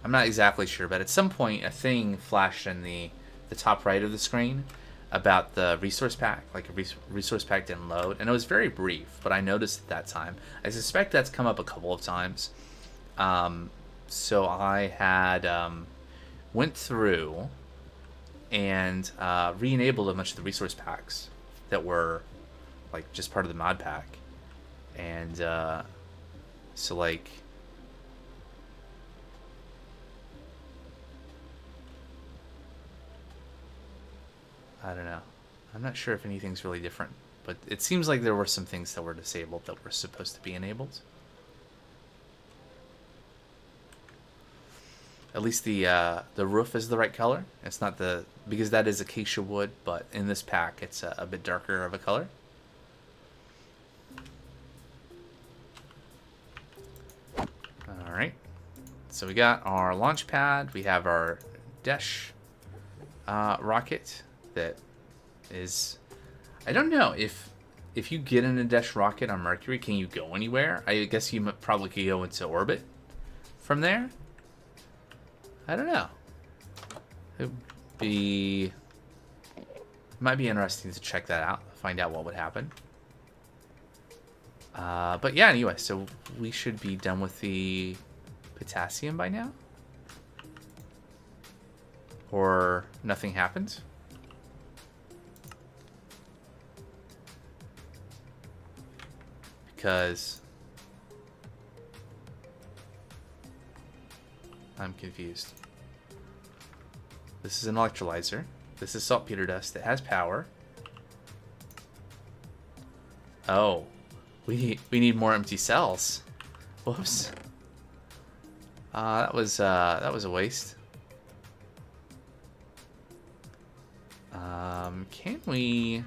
I'm not exactly sure, but at some point a thing flashed in the top right of the screen about the resource pack, like a resource pack didn't load, and it was very brief, but I noticed at that time. I suspect that's come up a couple of times. So I had went through and re-enabled a bunch of the resource packs that were like just part of the mod pack. And so like I don't know. I'm not sure if anything's really different, but it seems like there were some things that were disabled that were supposed to be enabled. At least the roof is the right color. It's not because that is acacia wood, but in this pack it's a bit darker of a color. All right. So we got our launch pad. We have our Desh rocket that is. I don't know if you get in a Desh rocket on Mercury, can you go anywhere? I guess you probably could go into orbit from there. I don't know. It might be interesting to check that out, find out what would happen. But yeah, anyway, so we should be done with the potassium by now. Or nothing happened. Because I'm confused. This is an electrolyzer. This is saltpeter dust. It has power. Oh, we need more empty cells. Whoops. That was a waste. Can we?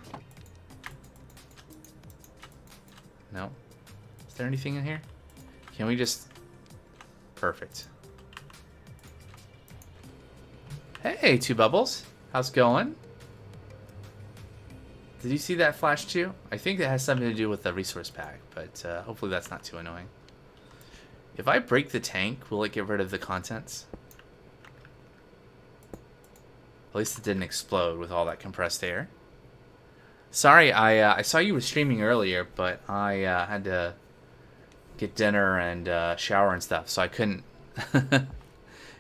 No. Is there anything in here? Can we just? Perfect. Hey, Two Bubbles. How's it going? Did you see that flash too? I think that has something to do with the resource pack, but hopefully that's not too annoying. If I break the tank, will it get rid of the contents? At least it didn't explode with all that compressed air. Sorry, I saw you were streaming earlier, but I had to get dinner and shower and stuff, so I couldn't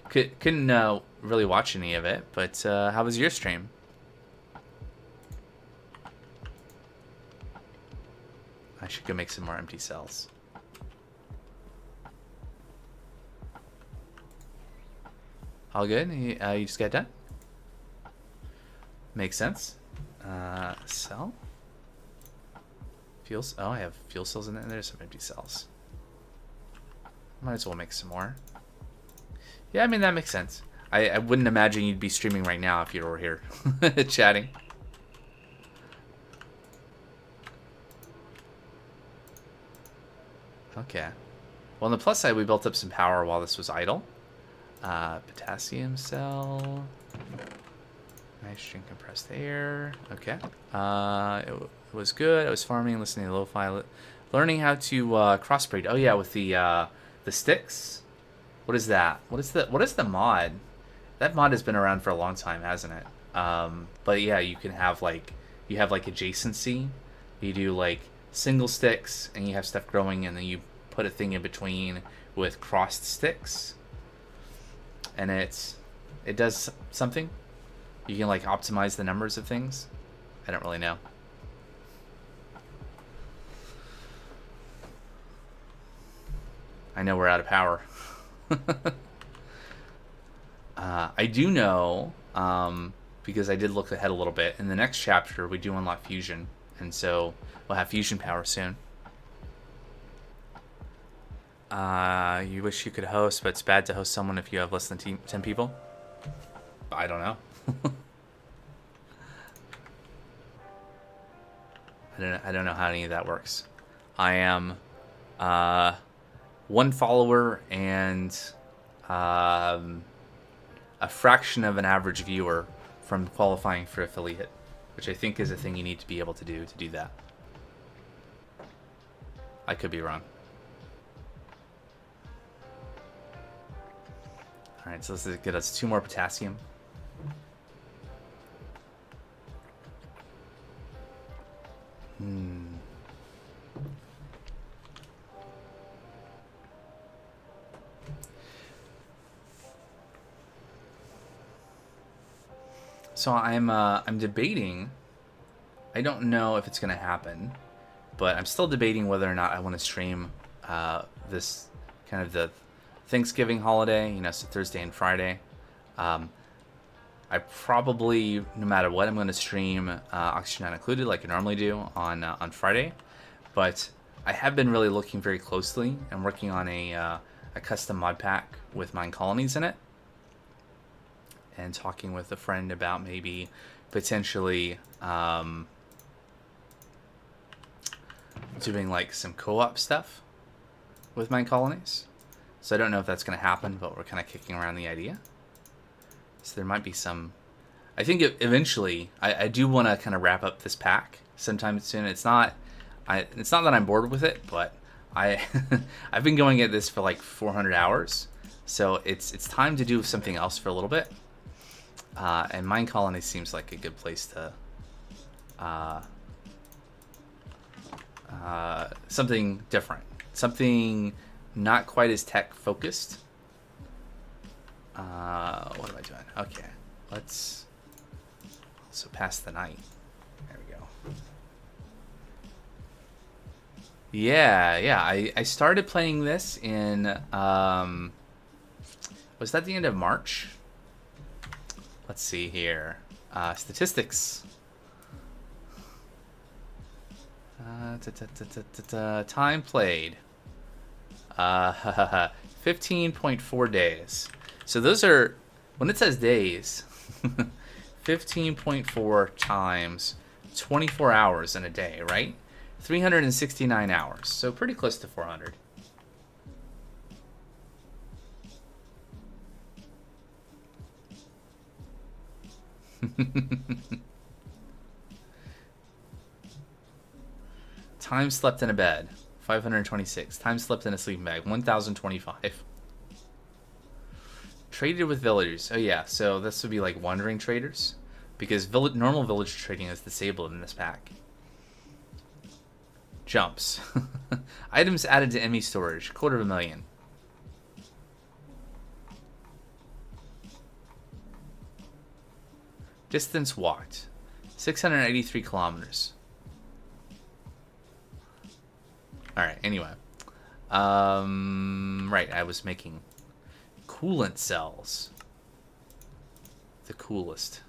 couldn't really watch any of it. But how was your stream? I should go make some more empty cells. All good? You just got done? Makes sense. Cell? Fuels? Oh, I have fuel cells in there. There's some empty cells. Might as well make some more. Yeah, I mean, that makes sense. I wouldn't imagine you'd be streaming right now if you were here chatting. Okay. Well, on the plus side, we built up some power while this was idle. Potassium cell. Nitrogen compressed air. Okay. It was good. I was farming, listening to lo-fi, learning how to crossbreed. Oh yeah, with the sticks. What is that? What is the mod? That mod has been around for a long time, hasn't it? But yeah, you can have you have adjacency. You do like single sticks, and you have stuff growing, and then you put a thing in between with crossed sticks, and it does something. You can like optimize the numbers of things. I don't really know. I know we're out of power. I do know, because I did look ahead a little bit. In the next chapter, we do unlock fusion, and so we'll have fusion power soon. You wish you could host, but it's bad to host someone if you have less than 10 people? I don't know. I don't know how any of that works. I am one follower and a fraction of an average viewer from qualifying for affiliate, which I think is a thing you need to be able to do that. I could be wrong. Alright, so let's get us 2 more potassium. So I'm debating. I don't know if it's gonna happen, but I'm still debating whether or not I want to stream this kind of the Thanksgiving holiday. You know, so Thursday and Friday. Um, I probably, no matter what, I'm going to stream Oxygen Not Included like I normally do on Friday. But I have been really looking very closely and working on a custom mod pack with mine colonies in it, and talking with a friend about maybe potentially doing like some co-op stuff with mine colonies. So I don't know if that's going to happen, but we're kind of kicking around the idea. So there might be some. I think eventually I do want to kind of wrap up this pack sometime soon. It's not that I'm bored with it, but I've been going at this for like 400 hours, so it's time to do something else for a little bit. And Mine Colony seems like a good place to something different, something not quite as tech focused. What am I doing? Okay, let's also pass the night. There we go. Yeah. I started playing this in was that the end of March? Let's see here. Statistics. Time played. 15.4 days. So those are, when it says days, 15.4 times 24 hours in a day, right? 369 hours. So pretty close to 400. Time slept in a bed, 526. Time slept in a sleeping bag, 1025. Traded with villagers. Oh yeah, so this would be like wandering traders, because normal village trading is disabled in this pack. Jumps. Items added to ME storage, 250,000. Distance walked, 683 kilometers. Alright, anyway. Right, I was making coolant cells. The coolest.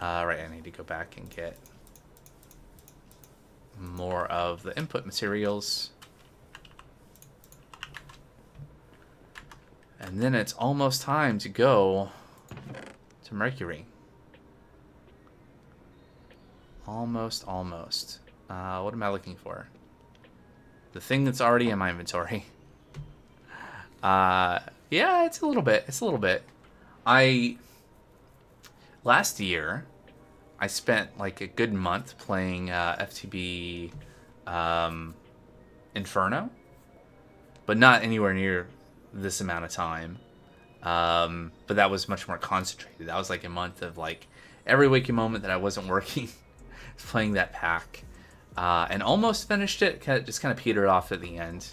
Right, I need to go back and get more of the input materials. And then it's almost time to go to Mercury. Almost. What am I looking for? The thing that's already in my inventory. Yeah, it's a little bit. Last year, I spent like a good month playing FTB Inferno, but not anywhere near this amount of time. But that was much more concentrated. That was like a month of like every waking moment that I wasn't working, playing that pack. And almost finished it, just kind of petered off at the end.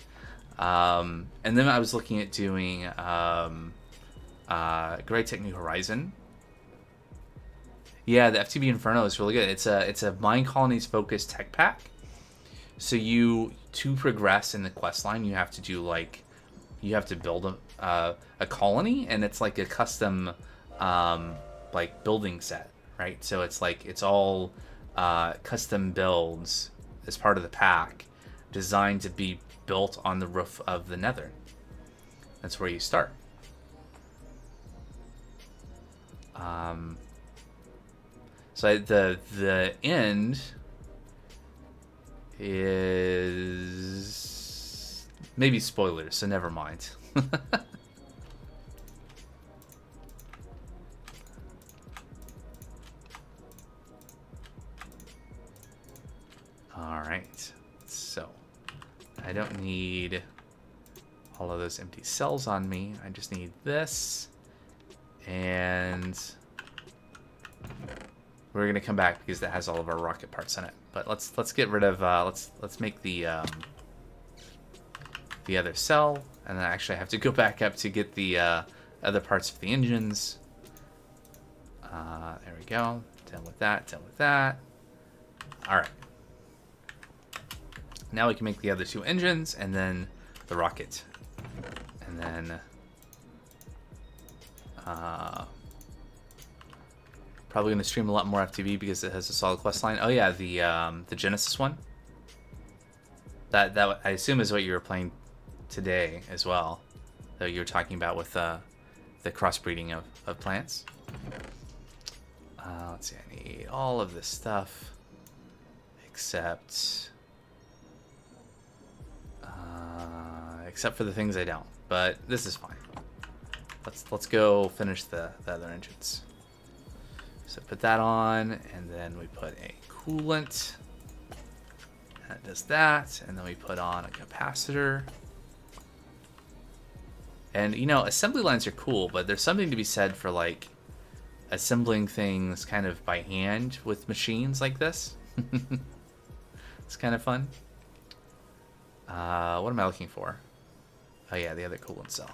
And then I was looking at doing Great Tech New Horizon. Yeah, the FTB Inferno is really good. It's a Mine Colonies focused tech pack. So to progress in the quest line, you have to do like, you have to build a colony, and it's like a custom like building set, right? So it's like, it's all custom builds as part of the pack, designed to be built on the roof of the Nether. That's where you start. So the end is maybe spoilers, so never mind. Alright, so I don't need all of those empty cells on me. I just need this, and we're gonna come back because that has all of our rocket parts in it. But let's get rid of let's make the other cell, and then actually I have to go back up to get the other parts of the engines. There we go. Done with that, done with that. Alright. Now we can make the other two engines, and then the rocket. And then... probably going to stream a lot more FTV because it has a solid quest line. Oh yeah, the Genesis one. That I assume is what you were playing today as well. That you were talking about with the crossbreeding of plants. Let's see, I need all of this stuff except for the things I don't. But this is fine. Let's go finish the other engines. So put that on, and then we put a coolant. That does that, and then we put on a capacitor. And, you know, assembly lines are cool, but there's something to be said for, like, assembling things kind of by hand with machines like this. It's kind of fun. What am I looking for? Oh, yeah, the other coolant cell.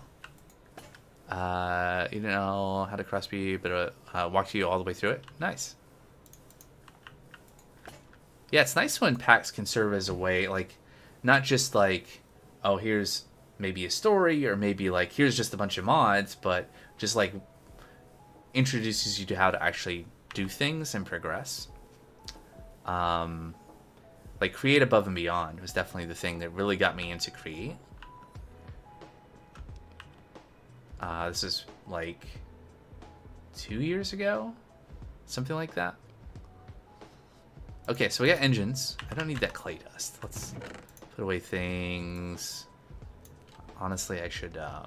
You know how to crossbreed, but walk you all the way through it. Nice. Yeah, it's nice when packs can serve as a way, like, not just like, oh, here's maybe a story, or maybe like, here's just a bunch of mods, but just like introduces you to how to actually do things and progress. Like Create Above and Beyond was definitely the thing that really got me into Create. This is like 2 years ago, something like that. Okay, so we got engines. I don't need that clay dust. Let's put away things. Honestly, I should... no,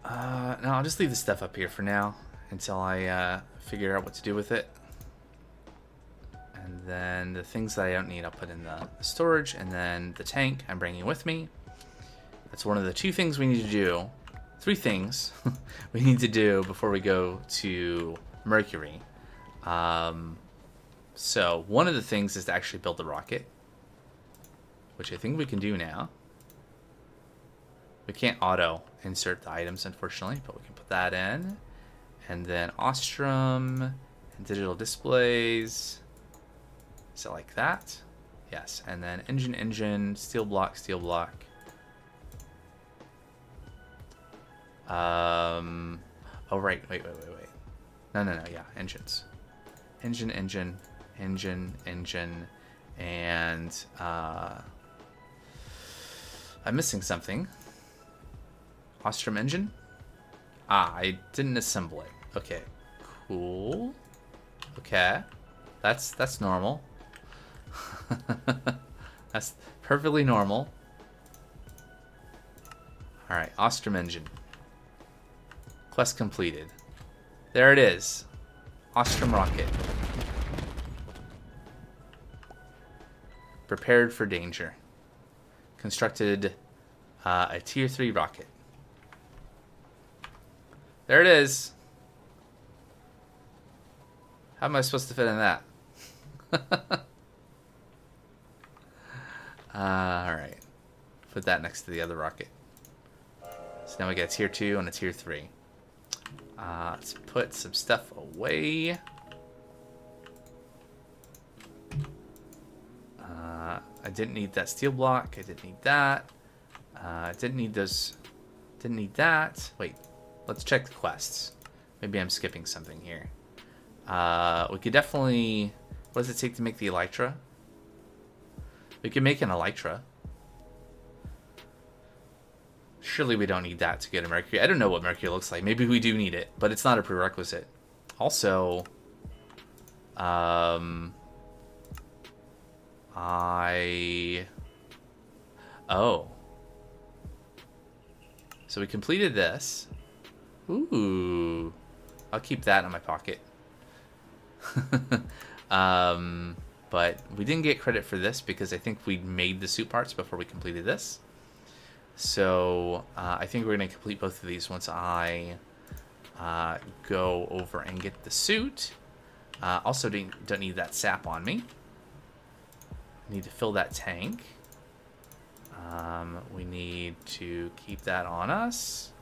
I'll just leave the stuff up here for now until I figure out what to do with it. And then the things that I don't need, I'll put in the storage. And then the tank I'm bringing with me. That's one of the 2 things we need to do. 3 things we need to do before we go to Mercury. So one of the things is to actually build the rocket, which I think we can do now. We can't auto insert the items, unfortunately, but we can put that in. And then Ostrom and digital displays. So like that. Yes. And then engine, steel block, steel block. Oh, right. Wait. No. Yeah, engines. Engine. And, I'm missing something. Ostrom engine? I didn't assemble it. Okay. Cool. Okay. That's normal. That's perfectly normal. Alright, Ostrom engine. Quest completed. There it is. Ostrom rocket. Prepared for danger. Constructed a tier 3 rocket. There it is. How am I supposed to fit in that? Alright. Put that next to the other rocket. So now we got a tier 2 and a tier 3. Let's put some stuff away. I didn't need that steel block. I didn't need that. I didn't need those. Didn't need that. Wait. Let's check the quests. Maybe I'm skipping something here. We could definitely... What does it take to make the Elytra? We can make an Elytra. Surely we don't need that to get a Mercury. I don't know what Mercury looks like. Maybe we do need it, but it's not a prerequisite. Also, Oh. So we completed this. Ooh. I'll keep that in my pocket. But we didn't get credit for this because I think we made the suit parts before we completed this. So I think we're going to complete both of these once I go over and get the suit. Also, don't need that sap on me. Need to fill that tank. We need to keep that on us.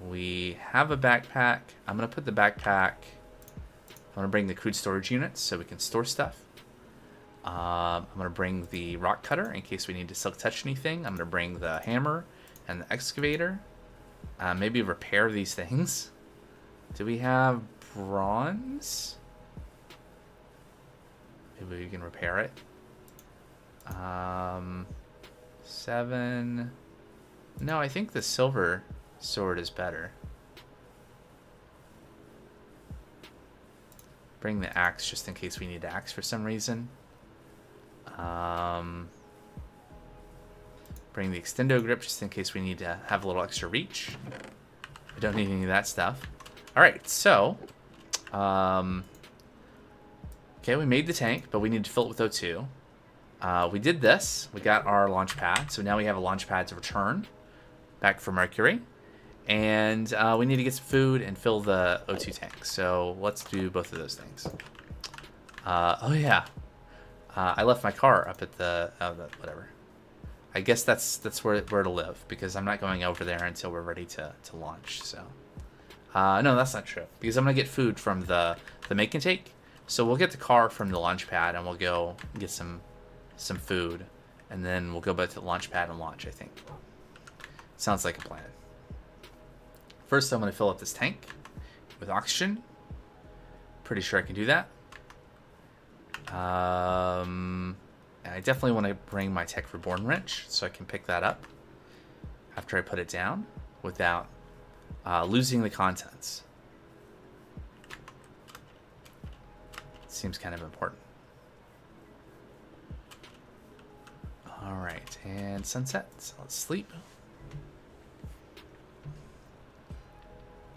We have a backpack. I'm going to put the backpack... I'm going to bring the crude storage units so we can store stuff. I'm going to bring the rock cutter in case we need to silk touch anything. I'm going to bring the hammer and the excavator. Maybe repair these things. Do we have bronze? Maybe we can repair it. 7. No, I think the silver sword is better. Bring the axe just in case we need axe for some reason. Bring the extendo grip just in case we need to have a little extra reach. We don't need any of that stuff. Alright, so... okay, we made the tank, but we need to fill it with O2. We did this. We got our launch pad, so now we have a launch pad to return back for Mercury. And we need to get some food and fill the O2 tank. So let's do both of those things. Oh yeah, I left my car up at the whatever. I guess that's where it'll live because I'm not going over there until we're ready to launch. So no, that's not true because I'm gonna get food from the make and take. So we'll get the car from the launch pad and we'll go get some food, and then we'll go back to the launch pad and launch. I think sounds like a plan. First, I'm going to fill up this tank with oxygen. Pretty sure I can do that. And I definitely want to bring my Tech Reborn wrench so I can pick that up after I put it down without losing the contents. Seems kind of important. All right, and sunset. So let's sleep.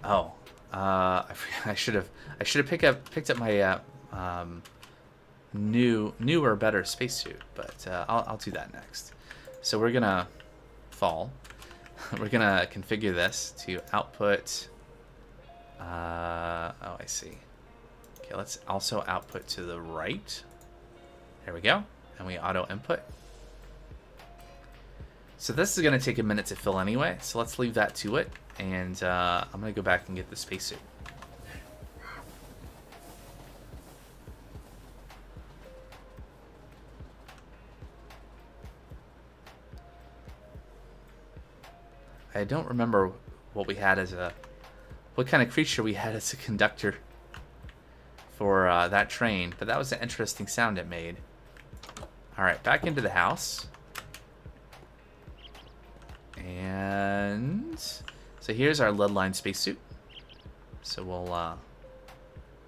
Oh, I should have picked up my newer, better spacesuit, but I'll do that next. So we're gonna fall. We're gonna configure this to output. Oh, I see. Okay, let's also output to the right. There we go, and we auto input. So this is gonna take a minute to fill anyway, so let's leave that to it. And I'm going to go back and get the spacesuit. I don't remember what we had as what kind of creature we had as a conductor for that train, but that was an interesting sound it made. Alright, back into the house. And... so here's our lead-lined spacesuit. So we'll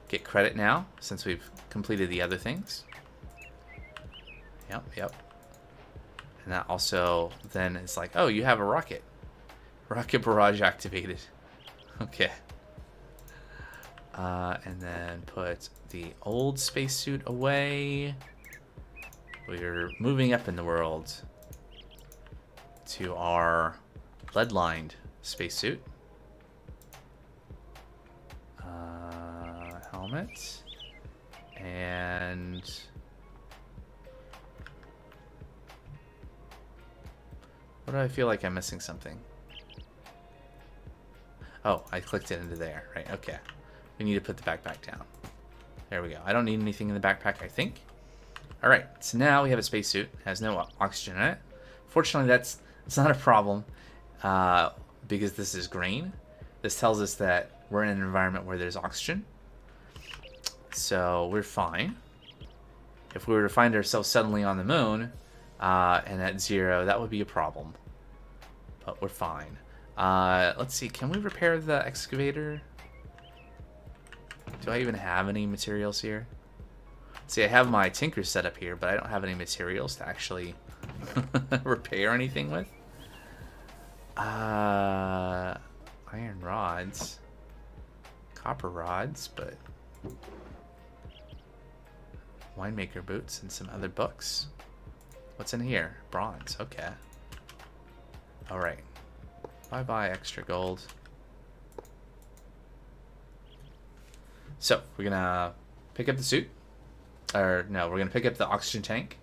get credit now since we've completed the other things. Yep. And that also then is like, oh, you have a rocket. Rocket barrage activated. Okay. And then put the old spacesuit away. We're moving up in the world to our lead-lined spacesuit. Helmet. And what do I feel like I'm missing something? Oh, I clicked it into there, right? Okay. We need to put the backpack down. There we go. I don't need anything in the backpack, I think. All right, so now we have a spacesuit. It has no oxygen in it. Fortunately, it's not a problem because this is green. This tells us that we're in an environment where there's oxygen. So we're fine. If we were to find ourselves suddenly on the moon and at 0, that would be a problem. But we're fine. Let's see, can we repair the excavator? Do I even have any materials here? See, I have my tinker set up here, but I don't have any materials to actually repair anything with. Iron rods. Copper rods, but... winemaker boots and some other books. What's in here? Bronze, okay. Alright. Bye-bye, extra gold. So, we're gonna pick up the suit. Or, no, we're gonna pick up the oxygen tank.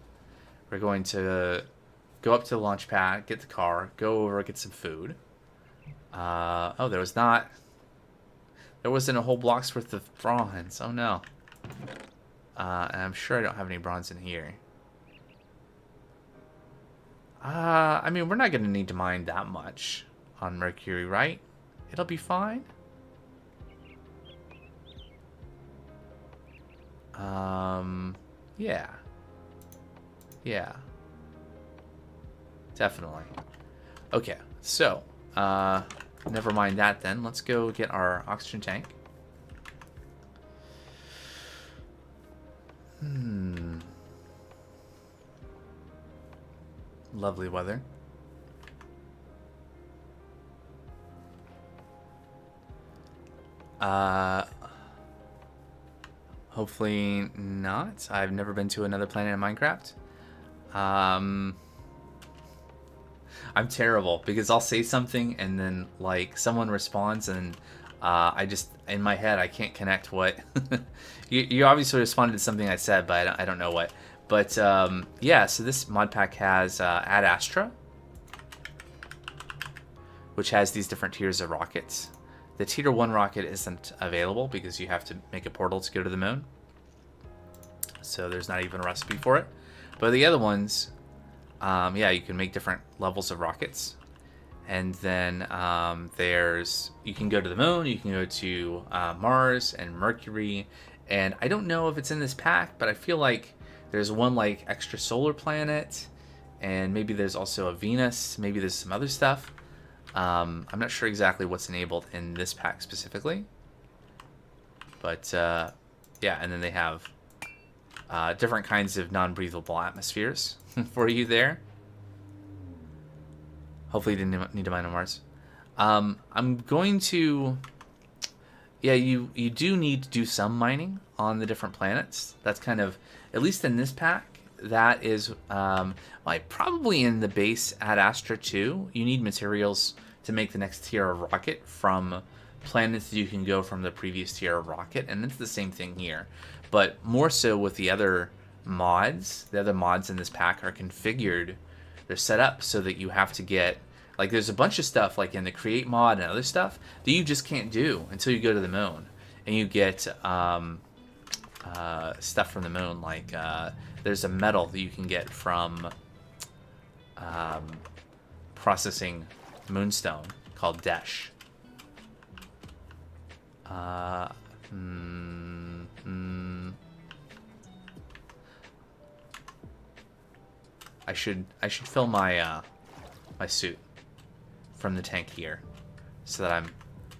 We're going to go up to the launch pad, get the car, go over, get some food. Oh, there was not... There wasn't a whole block's worth of bronze. Oh, no. And I'm sure I don't have any bronze in here. I mean, we're not going to need to mine that much on Mercury, right? It'll be fine. Yeah. Yeah. Definitely. Okay, so, never mind that then. Let's go get our oxygen tank. Lovely weather. Hopefully not. I've never been to another planet in Minecraft. I'm terrible because I'll say something and then like someone responds and I just in my head I can't connect what you obviously responded to something I said, but I don't know what. But yeah, so this mod pack has Ad Astra, which has these different tiers of rockets. The tier 1 rocket isn't available because you have to make a portal to go to the moon. So there's not even a recipe for it. But the other ones, yeah, you can make different levels of rockets. And then you can go to the moon, you can go to Mars and Mercury. And I don't know if it's in this pack, but I feel like there's one like extra solar planet. And maybe there's also a Venus. Maybe there's some other stuff. I'm not sure exactly what's enabled in this pack specifically. But yeah, and then they have different kinds of non-breathable atmospheres for you there. Hopefully you didn't need to mine on Mars. I'm going to... Yeah, you do need to do some mining on the different planets. That's kind of... At least in this pack, that is... like probably in the base Ad Astra 2, you need materials to make the next tier of rocket from planets that you can go from the previous tier of rocket. And it's the same thing here. But more so with the other mods. The other mods in this pack are configured. They're set up so that you have to get... Like, there's a bunch of stuff, like in the Create mod and other stuff, that you just can't do until you go to the moon. And you get stuff from the moon. Like, there's a metal that you can get from processing moonstone called Desh. I should fill my my suit from the tank here, so that I'm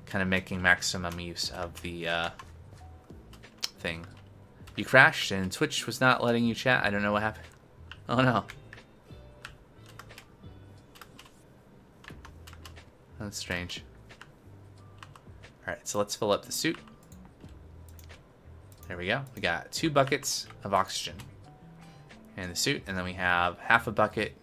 kind of making maximum use of the thing. You crashed and Twitch was not letting you chat. I don't know what happened. Oh no. That's strange. Alright, so let's fill up the suit. There we go. We got 2 buckets of oxygen in the suit, and then we have half a bucket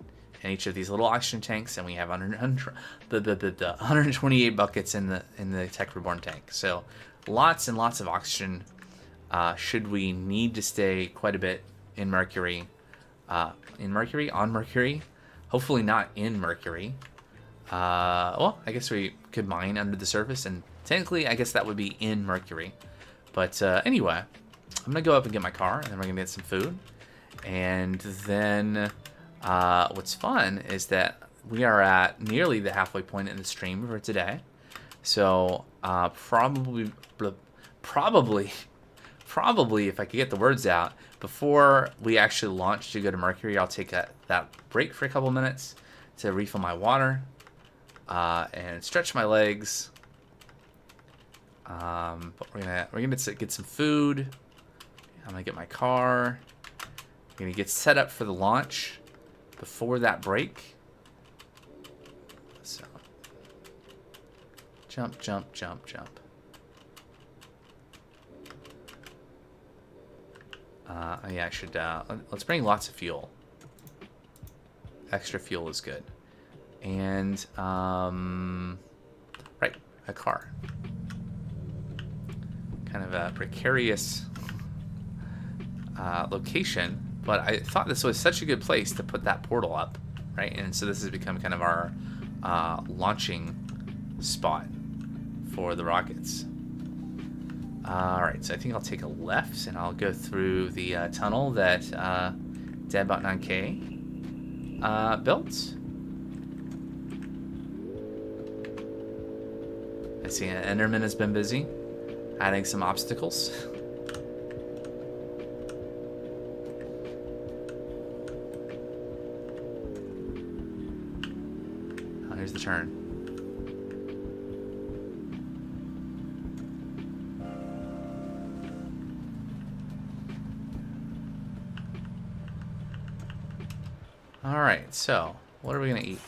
in each of these little oxygen tanks, and we have 128 buckets in the Tech Reborn tank. So lots and lots of oxygen should we need to stay quite a bit in Mercury. On Mercury. Hopefully not in Mercury. Well, I guess we could mine under the surface, and technically I guess that would be in Mercury. But anyway, I'm going to go up and get my car, and then we're going to get some food. And then what's fun is that we are at nearly the halfway point in the stream for today. So probably if I could get the words out, before we actually launch to go to Mercury, I'll take that break for a couple minutes to refill my water and stretch my legs. But we're gonna get some food. I'm gonna get my car. I'm gonna get set up for the launch before that break. So jump. Yeah, I should. Let's bring lots of fuel. Extra fuel is good. And right, a car. Kind of a precarious location, but I thought this was such a good place to put that portal up. right? And so this has become kind of our launching spot for the rockets. Alright, so I think I'll take a left, and I'll go through the tunnel that Deadbot9K built. I see Enderman has been busy adding some obstacles. Oh, here's the turn. Alright, so what are we gonna eat?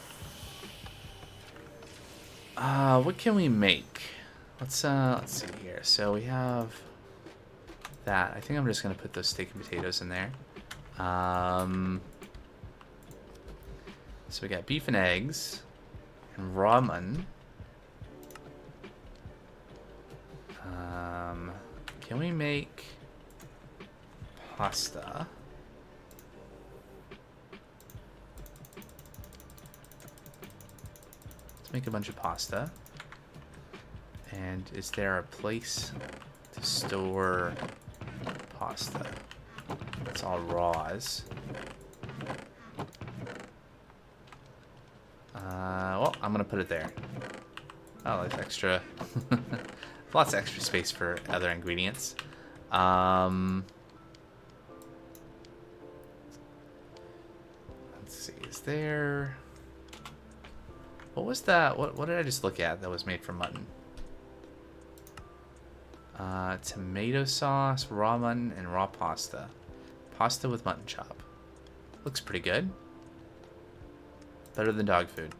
What can we make? Let's see here. So we have that. I think I'm just gonna put those steak and potatoes in there. So we got beef and eggs and ramen. Can we make pasta? Let's make a bunch of pasta. And is there a place to store pasta? It's all raws. Well, I'm gonna put it there. Oh, there's extra. Lots of extra space for other ingredients. Let's see. Is there? What was that? What did I just look at that was made from mutton? Tomato sauce, raw mutton, and raw pasta. Pasta with mutton chop. Looks pretty good. Better than dog food.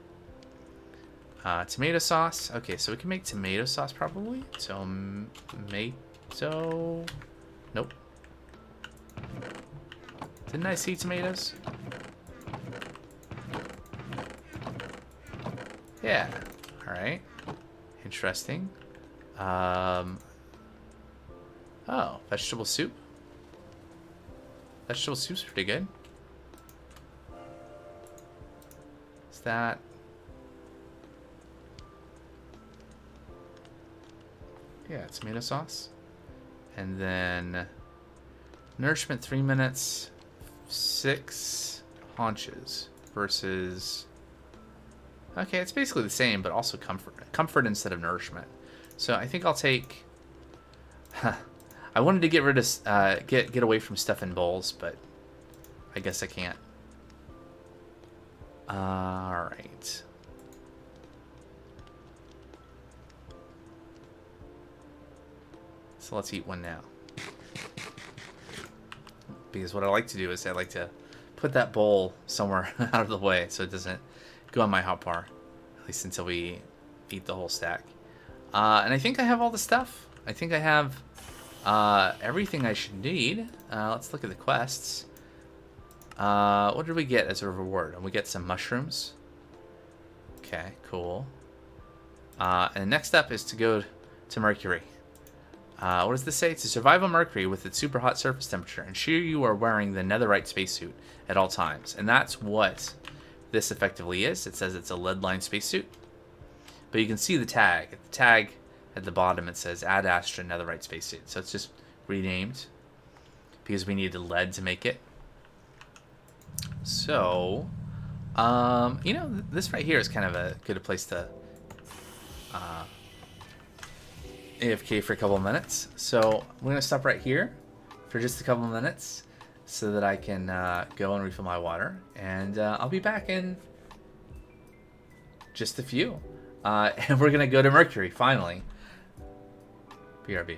Tomato sauce. Okay, so we can make tomato sauce probably. Tomato. Nope. Didn't I see tomatoes? Yeah. Alright. Interesting. Oh, vegetable soup. Vegetable soup's pretty good. Is that... Yeah, tomato sauce. And then nourishment 3 minutes, 6 haunches versus... Okay, it's basically the same, but also comfort. Comfort instead of nourishment. So I think I'll take... I wanted to get rid of... get away from stuff in bowls, but I guess I can't. Alright. So let's eat one now. Because what I like to do is I like to put that bowl somewhere out of the way so it doesn't go on my hotbar. At least until we eat the whole stack. And I think I have all the stuff. I think I have everything I should need. Let's look at the quests. What did we get as a reward? And we get some mushrooms. Okay, cool. And next up is to go to Mercury. What does this say? To survive on Mercury with its super hot surface temperature, ensure you are wearing the netherite spacesuit at all times. And that's what this effectively is. It says it's a lead-lined spacesuit. But you can see the tag. The tag at the bottom, it says Ad Astra netherite spacesuit. So it's just renamed because we needed lead to make it. So, you know, this right here is kind of a good place to AFK for a couple of minutes. So I'm going to stop right here for just a couple of minutes so that I can go and refill my water. And I'll be back in just a few. And we're going to go to Mercury, finally. BRB.